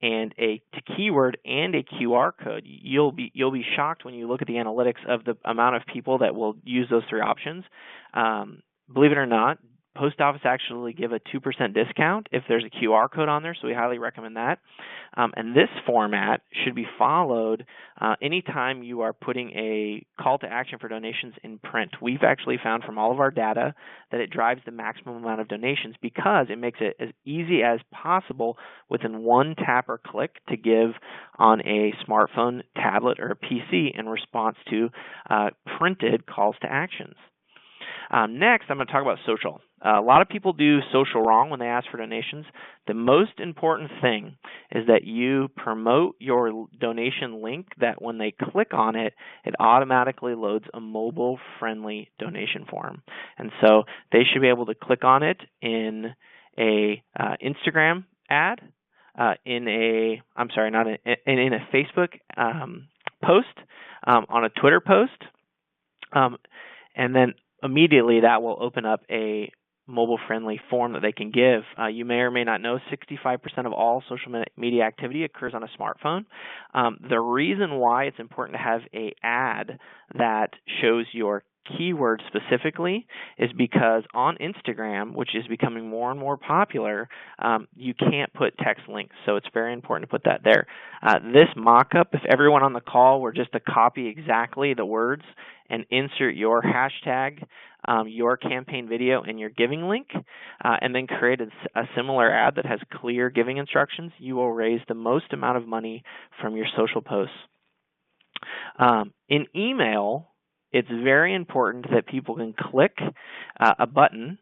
and a keyword and a QR code. You'll be shocked when you look at the analytics of the amount of people that will use those three options. Believe it or not, Post Office actually give a 2% discount if there's a QR code on there, so we highly recommend that. And this format should be followed anytime you are putting a call to action for donations in print. We've actually found from all of our data that it drives the maximum amount of donations because it makes it as easy as possible within one tap or click to give on a smartphone, tablet, or a PC in response to printed calls to actions. Next, I'm going to talk about social. A lot of people do social wrong when they ask for donations. The most important thing is that you promote your donation link that when they click on it, it automatically loads a mobile-friendly donation form. And so they should be able to click on it in a Instagram ad, in a Facebook post, on a Twitter post, and then immediately that will open up a mobile-friendly form that they can give. You may or may not know 65% of all social media activity occurs on a smartphone. The reason why it's important to have an ad that shows your keyword specifically is because on Instagram, which is becoming more and more popular, you can't put text links, so it's very important to put that there. This mock-up, if everyone on the call were just to copy exactly the words and insert your hashtag, your campaign video, and your giving link, and then create a similar ad that has clear giving instructions, you will raise the most amount of money from your social posts. In email, it's very important that people can click a button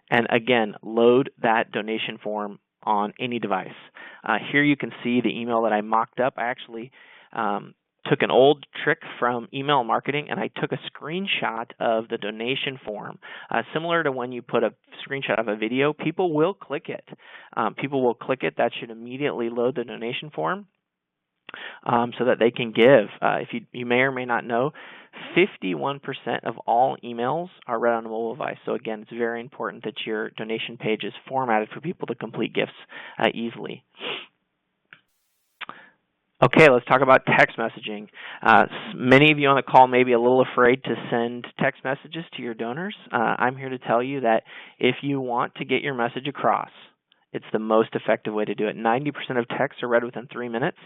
and, again, load that donation form on any device. Here you can see the email that I mocked up. I actually took an old trick from email marketing and I took a screenshot of the donation form. Similar to when you put a screenshot of a video, people will click it. That should immediately load the donation form so that they can give. If you may or may not know, 51% of all emails are read on a mobile device. So again, it's very important that your donation page is formatted for people to complete gifts easily. Okay, let's talk about text messaging. Many of you on the call may be a little afraid to send text messages to your donors. I'm here to tell you that if you want to get your message across, it's the most effective way to do it. 90% of texts are read within 3 minutes,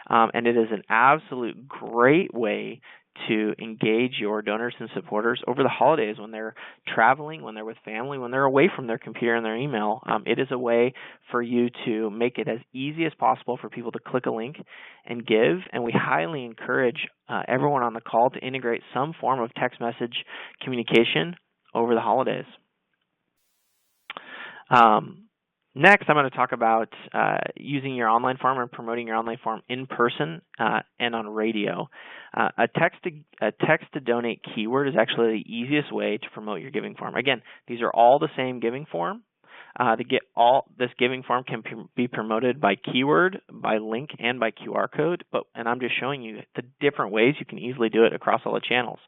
and it is an absolute great way to engage your donors and supporters over the holidays when they're traveling, when they're with family, when they're away from their computer and their email. It is a way for you to make it as easy as possible for people to click a link and give, and we highly encourage everyone on the call to integrate some form of text message communication over the holidays. Next, I'm going to talk about using your online form and promoting your online form in person and on radio. A text to donate keyword is actually the easiest way to promote your giving form. Again, these are all the same giving form. This giving form can be promoted by keyword, by link, and by QR code. And I'm just showing you the different ways you can easily do it across all the channels.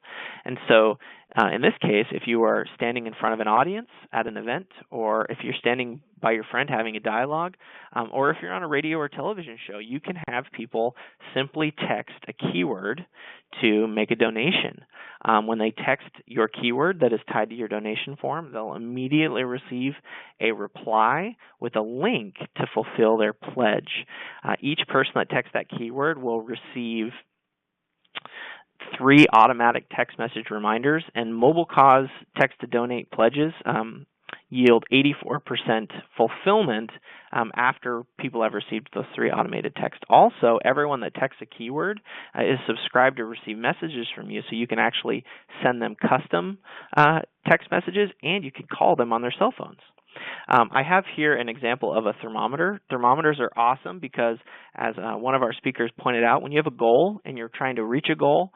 And so, in this case, if you are standing in front of an audience at an event, or if you're standing by your friend having a dialogue, or if you're on a radio or television show, you can have people simply text a keyword to make a donation. When they text your keyword that is tied to your donation form, they'll immediately receive a reply with a link to fulfill their pledge. Each person that texts that keyword will receive 3 automatic text message reminders, and Mobile Cause text-to-donate pledges yield 84% fulfillment after people have received those 3 automated texts. Also, everyone that texts a keyword is subscribed to receive messages from you, so you can actually send them custom text messages, and you can call them on their cell phones. I have here an example of a thermometer. Thermometers are awesome because, as one of our speakers pointed out, when you have a goal and you're trying to reach a goal,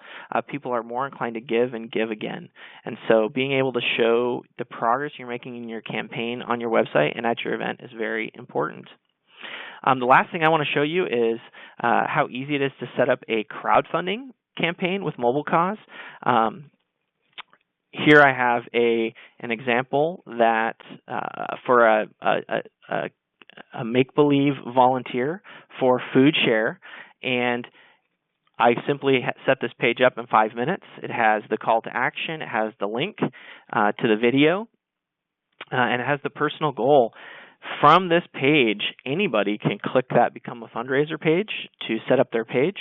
people are more inclined to give and give again. And so being able to show the progress you're making in your campaign on your website and at your event is very important. The last thing I want to show you is how easy it is to set up a crowdfunding campaign with MobileCause. Here I have an example that for a make-believe volunteer for food share, and I simply set this page up in 5 minutes. It has the call to action, it has the link to the video, and it has the personal goal. From this page, anybody can click that Become a Fundraiser page to set up their page.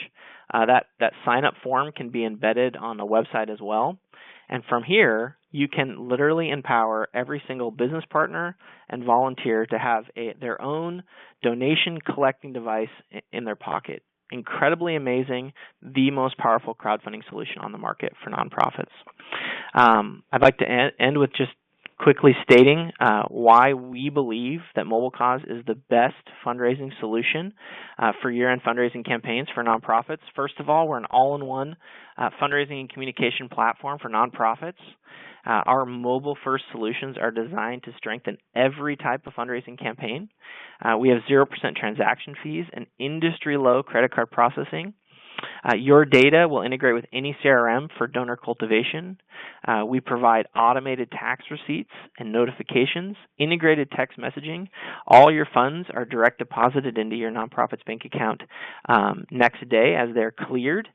That sign-up form can be embedded on the website as well. And from here, you can literally empower every single business partner and volunteer to have their own donation collecting device in their pocket. Incredibly amazing, the most powerful crowdfunding solution on the market for nonprofits. I'd like to end with just quickly stating why we believe that MobileCause is the best fundraising solution for year-end fundraising campaigns for nonprofits. First of all, we're an all-in-one fundraising and communication platform for nonprofits. Our mobile-first solutions are designed to strengthen every type of fundraising campaign. We have 0% transaction fees and industry-low credit card processing. Your data will integrate with any CRM for donor cultivation. We provide automated tax receipts and notifications, integrated text messaging. All your funds are direct deposited into your nonprofit's bank account next day as they're cleared.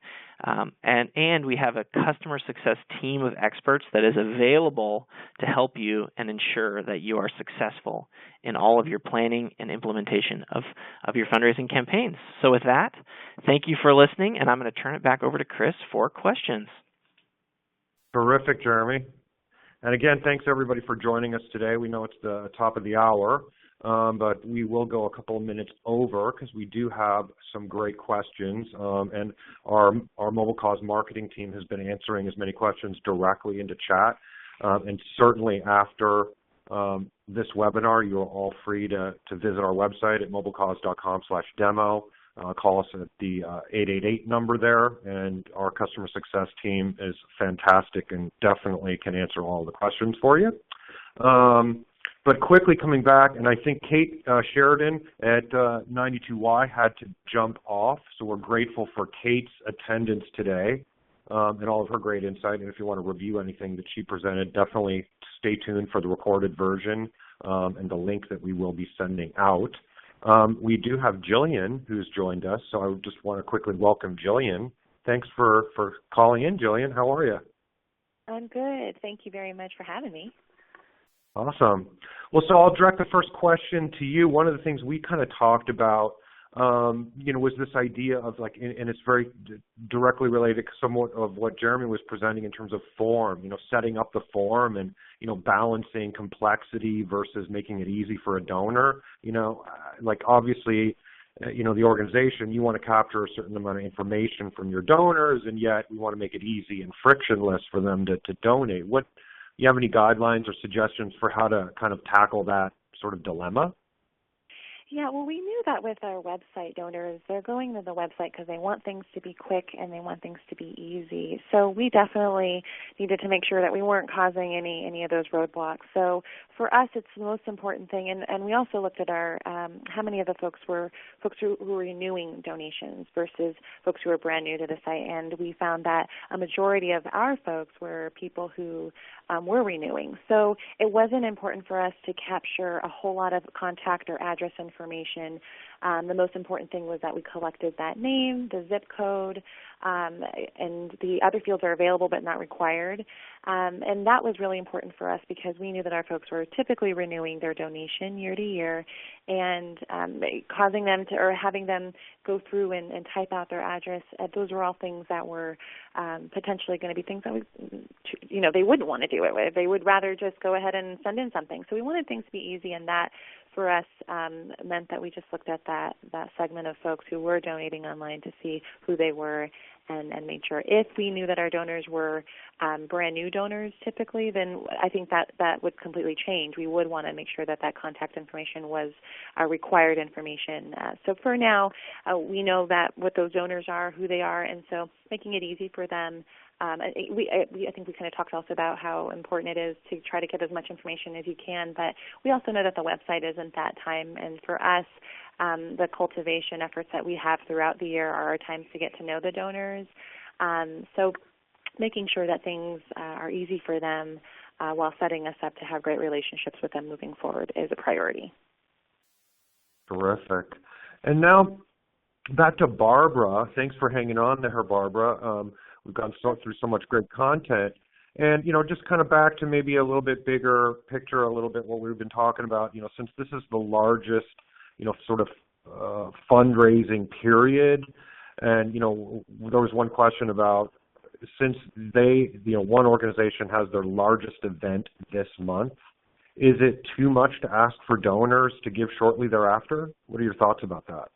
And we have a customer success team of experts that is available to help you and ensure that you are successful in all of your planning and implementation of your fundraising campaigns. So with that, thank you for listening, and I'm going to turn it back over to Chris for questions. Terrific, Jeremy. And again, thanks everybody for joining us today. We know it's the top of the hour, but we will go a couple of minutes over because we do have some great questions. And our MobileCause marketing team has been answering as many questions directly into chat. And certainly after this webinar, you're all free to visit our website at mobilecause.com/demo. Call us at the 888 number there, and our customer success team is fantastic and definitely can answer all the questions for you. But quickly coming back, and I think Kate Sheridan at 92Y had to jump off, so we're grateful for Kate's attendance today and all of her great insight. And if you want to review anything that she presented, definitely stay tuned for the recorded version and the link that we will be sending out. We do have Jillian who's joined us, so I just want to quickly welcome Jillian. Thanks for calling in, Jillian. How are you? I'm good. Thank you very much for having me. Awesome. Well, so I'll direct the first question to you. One of the things we kind of talked about, was this idea of and it's very directly related to somewhat of what Jeremy was presenting in terms of form, setting up the form and, balancing complexity versus making it easy for a donor. Obviously, the organization, you want to capture a certain amount of information from your donors, and yet we want to make it easy and frictionless for them to donate. You have any guidelines or suggestions for how to kind of tackle that sort of dilemma? Yeah, well, we knew that with our website donors, they're going to the website because they want things to be quick and they want things to be easy. So we definitely needed to make sure that we weren't causing any of those roadblocks. So for us, it's the most important thing. And we also looked at our how many of the folks were folks who were renewing donations versus folks who were brand new to the site. And we found that a majority of our folks were people who were renewing. So it wasn't important for us to capture a whole lot of contact or address information. The most important thing was that we collected that name, the zip code, and the other fields are available but not required. And that was really important for us because we knew that our folks were typically renewing their donation year to year, and causing them to or having them go through and type out their address. Those were all things that were potentially going to be things that they wouldn't want to do it with. They would rather just go ahead and send in something. So we wanted things to be easy, and that for us meant that we just looked at that segment of folks who were donating online to see who they were and made sure. If we knew that our donors were brand new donors typically, then I think that would completely change. We would want to make sure that contact information was required information. So for now, we know that what those donors are, who they are, and so making it easy for them. I think we kind of talked also about how important it is to try to get as much information as you can, but we also know that the website isn't that time, and for us, the cultivation efforts that we have throughout the year are our times to get to know the donors. So making sure that things are easy for them while setting us up to have great relationships with them moving forward is a priority. Terrific. And now back to Barbara. Thanks for hanging on there, Barbara. We've gone through so much great content. And, just kind of back to maybe a little bit bigger picture, a little bit what we've been talking about, since this is the largest, sort of fundraising period. And, there was one question about since one organization has their largest event this month, is it too much to ask for donors to give shortly thereafter? What are your thoughts about that?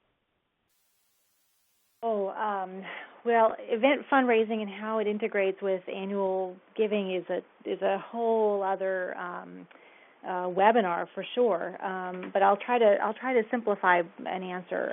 Well, event fundraising and how it integrates with annual giving is a whole other webinar for sure. But I'll try to simplify an answer.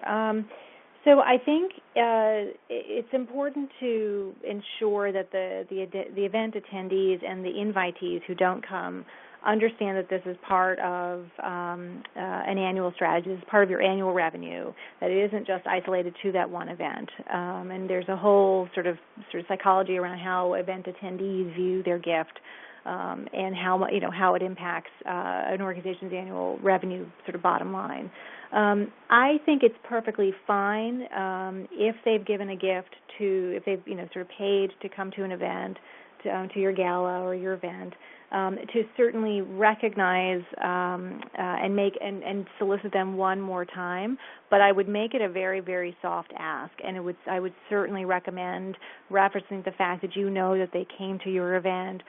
So I think it's important to ensure that the event attendees and the invitees who don't come understand that this is part of an annual strategy, this is part of your annual revenue, that it isn't just isolated to that one event. And there's a whole sort of psychology around how event attendees view their gift and how it impacts an organization's annual revenue sort of bottom line. I think it's perfectly fine if they've given a gift if they've sort of paid to come to an event, to your gala or your event, to certainly recognize and solicit them one more time. But I would make it a very, very soft ask, and I would certainly recommend referencing the fact that that they came to your event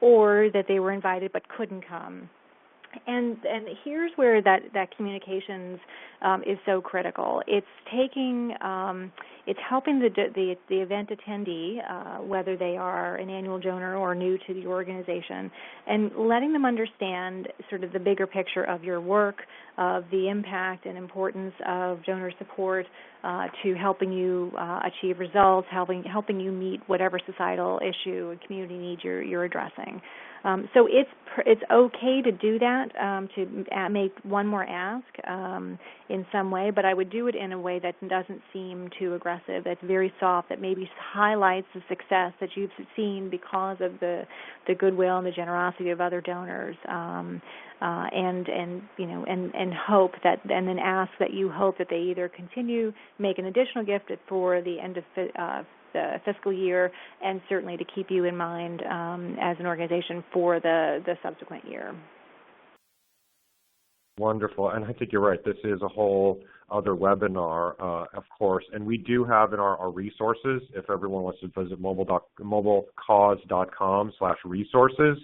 or that they were invited but couldn't come. And here's where that communications is so critical. It's helping the event attendee, whether they are an annual donor or new to the organization, and letting them understand sort of the bigger picture of your work, of the impact and importance of donor support to helping you achieve results, helping you meet whatever societal issue and community need you're addressing. So it's okay to do that, to make one more ask in some way, but I would do it in a way that doesn't seem too aggressive, that's very soft, that maybe highlights the success that you've seen because of the goodwill and the generosity of other donors, and hope that, and then ask that you hope that they either continue, make an additional gift for the end of the fiscal year, and certainly to keep you in mind as an organization for the subsequent year. Wonderful, and I think you're right. This is a whole other webinar, of course, and we do have in our resources, if everyone wants to visit mobilecause.com/resources,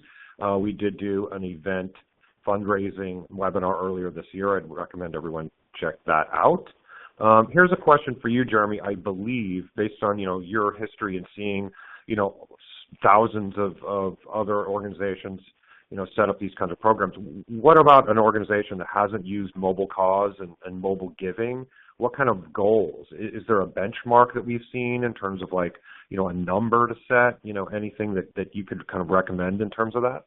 we did do an event fundraising webinar earlier this year. I'd recommend everyone check that out. Here's a question for you, Jeremy. I believe, based on your history and seeing thousands of other organizations set up these kinds of programs, what about an organization that hasn't used Mobile Cause and mobile giving? What kind of goals? Is there a benchmark that we've seen in terms of a number to set? Anything that you could kind of recommend in terms of that?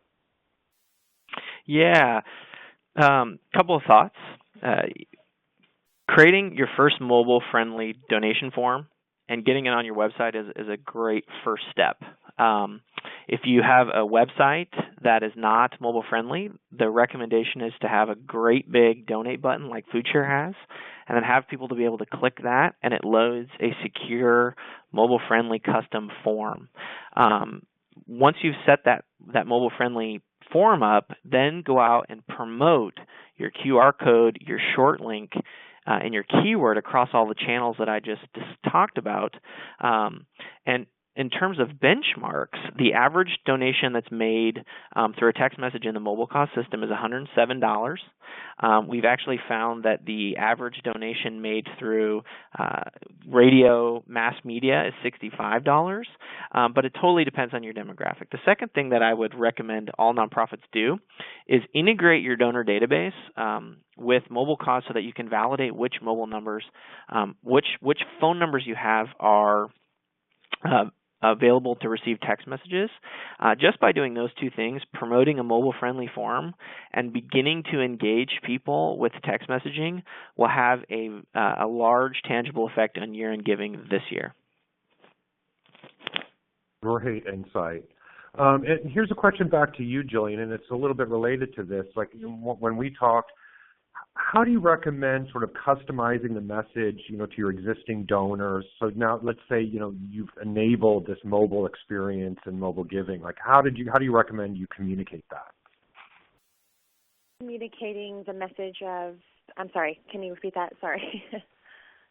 Yeah, couple of thoughts. Creating your first mobile-friendly donation form and getting it on your website is a great first step. If you have a website that is not mobile-friendly, the recommendation is to have a great big donate button like FoodShare has, and then have people to be able to click that, and it loads a secure, mobile-friendly custom form. Once you've set that mobile-friendly form up, then go out and promote your QR code, your short link, and your keyword across all the channels that I just talked about, and In terms of benchmarks, the average donation that's made through a text message in the mobile cost system is $107. We've actually found that the average donation made through radio mass media is $65, but it totally depends on your demographic. The second thing that I would recommend all nonprofits do is integrate your donor database with mobile cost so that you can validate which mobile numbers, which phone numbers you have are available to receive text messages. Just by doing those two things, promoting a mobile-friendly form and beginning to engage people with text messaging will have a large tangible effect on year-end giving this year. Great insight. And here's a question back to you, Jillian, and it's a little bit related to this. Like when we talked, how do you recommend sort of customizing the message, to your existing donors? So now let's say, you've enabled this mobile experience and mobile giving. Like how do you recommend you communicate that? Communicating the message of, I'm sorry, can you repeat that? Sorry.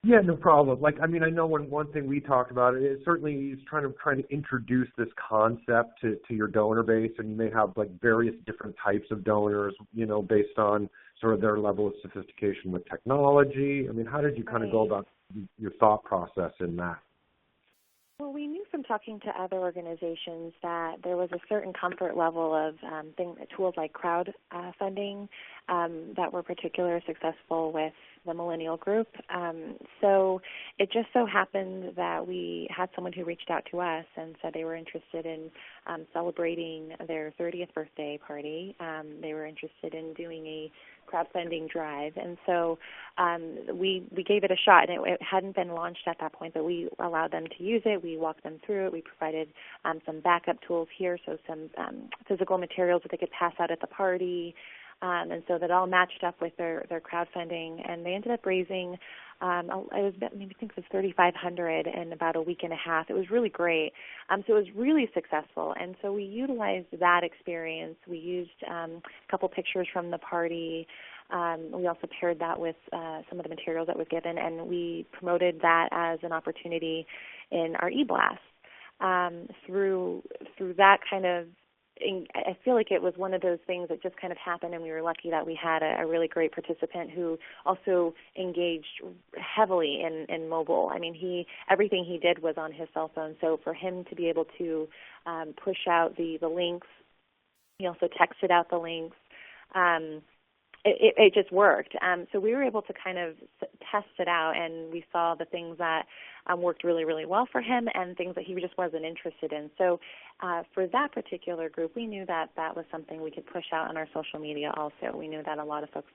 Yeah, no problem. I know one thing we talked about is certainly is trying to introduce this concept to your donor base, and you may have various different types of donors, based on sort of their level of sophistication with technology. How did you kind of go about your thought process in that? Well, we knew from talking to other organizations that there was a certain comfort level of tools like crowdfunding that were particularly successful with the millennial group. So it just so happened that we had someone who reached out to us and said they were interested in celebrating their 30th birthday party. They were interested in doing a crowdfunding drive, and so we gave it a shot, and it hadn't been launched at that point, but we allowed them to use it. We walked them through it. We provided some backup tools here, so some physical materials that they could pass out at the party, and so that all matched up with their crowdfunding, and they ended up raising I think it was $3,500 in about a week and a half. It was really great. So it was really successful. And so we utilized that experience. We used a couple pictures from the party. We also paired that with some of the materials that was given, and we promoted that as an opportunity in our e-blast. Through that kind of, I feel like it was one of those things that just kind of happened, and we were lucky that we had a really great participant who also engaged heavily in mobile. Everything he did was on his cell phone, so for him to be able to push out the links, he also texted out the links. It just worked. So we were able to kind of test it out, and we saw the things that worked really, really well for him and things that he just wasn't interested in. So for that particular group, we knew that that was something we could push out on our social media also. We knew that a lot of folks,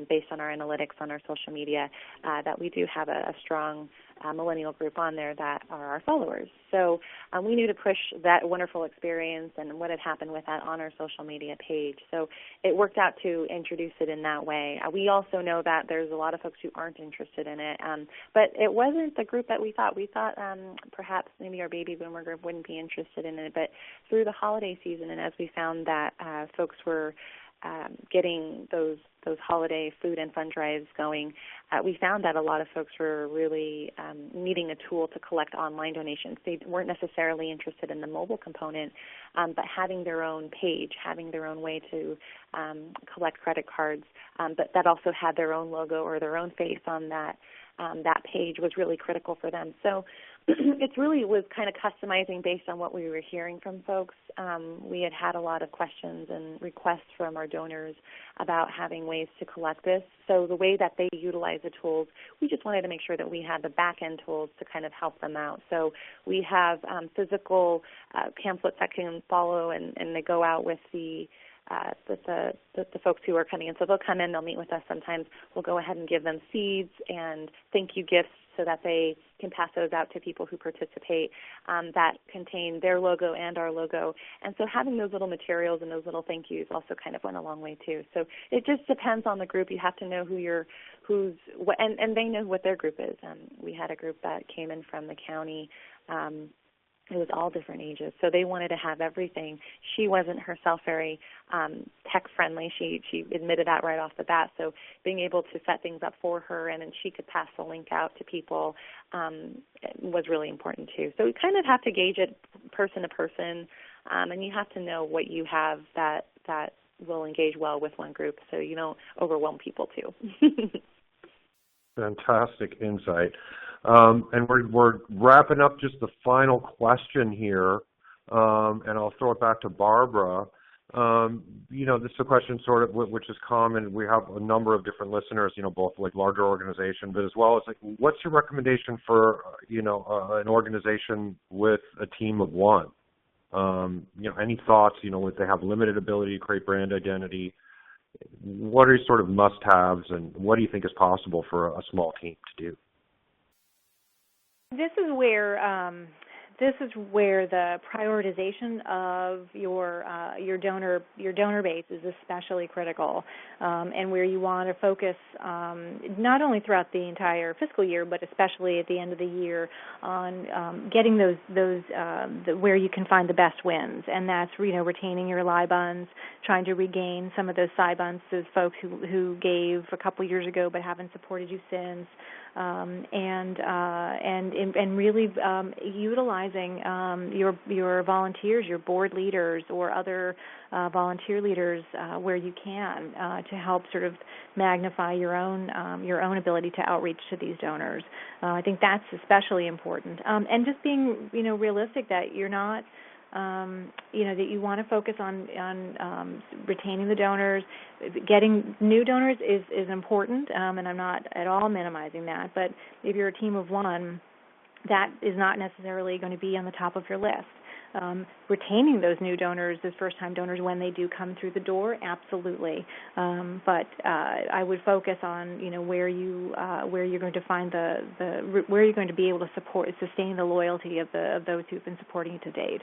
based on our analytics on our social media, that we do have a strong millennial group on there that are our followers. So we knew to push that wonderful experience and what had happened with that on our social media page. So it worked out to introduce it in that way. We also know that there's a lot of folks who aren't interested in it, but it wasn't the group that we thought. We thought perhaps maybe our baby boomer group wouldn't be interested in it, but through the holiday season, and as we found that folks were getting those holiday food and fund drives going, we found that a lot of folks were really needing a tool to collect online donations. They weren't necessarily interested in the mobile component, but having their own page, having their own way to collect credit cards, but that also had their own logo or their own face on that page was really critical for them. So it really was kind of customizing based on what we were hearing from folks. We had a lot of questions and requests from our donors about having ways to collect this. So the way that they utilize the tools, we just wanted to make sure that we had the back-end tools to kind of help them out. So we have physical pamphlets that can follow, and they go out with the folks who are coming in. So they'll come in, they'll meet with us sometimes. We'll go ahead and give them seeds and thank you gifts so that they can pass those out to people who participate that contain their logo and our logo. And so having those little materials and those little thank yous also kind of went a long way too. So it just depends on the group. You have to know and they know what their group is. We had a group that came in from the county It was all different ages. So they wanted to have everything. She wasn't herself very tech-friendly. She admitted that right off the bat. So being able to set things up for her and then she could pass the link out to people was really important too. So you kind of have to gauge it person to person, and you have to know what you have that will engage well with one group so you don't overwhelm people too. Fantastic insight. And we're wrapping up just the final question here, and I'll throw it back to Barbara. This is a question sort of which is common. We have a number of different listeners, both like larger organizations, but as well as like, what's your recommendation for, an organization with a team of one? Any thoughts, if they have limited ability to create brand identity, what are sort of must-haves, and what do you think is possible for a small team to do? This is where the prioritization of your donor base is especially critical, and where you want to focus not only throughout the entire fiscal year, but especially at the end of the year on getting those where you can find the best wins, and that's retaining your LIBUNs, trying to regain some of those SIBUNs, those folks who gave a couple years ago but haven't supported you since. And really utilizing your volunteers, your board leaders, or other volunteer leaders where you can to help sort of magnify your own ability to outreach to these donors. I think that's especially important. And just being realistic that you're not. That you want to focus on retaining the donors. Getting new donors is important, and I'm not at all minimizing that. But if you're a team of one, that is not necessarily going to be on the top of your list. Retaining those new donors, those first-time donors, when they do come through the door, absolutely. But I would focus on where you're going to find where you're going to be able to sustain the loyalty of those who've been supporting you to date.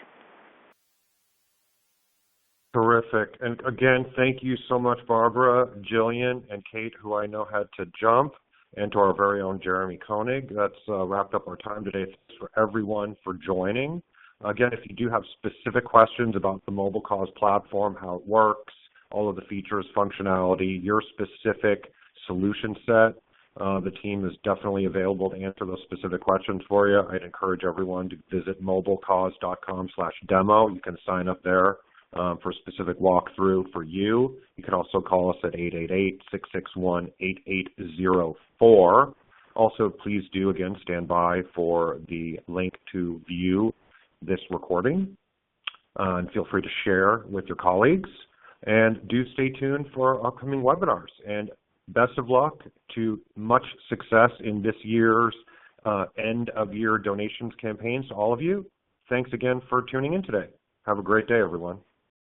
Terrific. And again, thank you so much, Barbara, Jillian, and Kate, who I know had to jump, and to our very own Jeremy Koenig. That's wrapped up our time today. Thanks for everyone for joining. Again, if you do have specific questions about the Mobile Cause platform, how it works, all of the features, functionality, your specific solution set, the team is definitely available to answer those specific questions for you. I'd encourage everyone to visit mobilecause.com/demo. You can sign up there for a specific walkthrough for you. You can also call us at 888-661-8804. Also, please do, again, stand by for the link to view this recording. And feel free to share with your colleagues. And do stay tuned for upcoming webinars. And best of luck to much success in this year's end-of-year donations campaigns to all of you. Thanks again for tuning in today. Have a great day, everyone.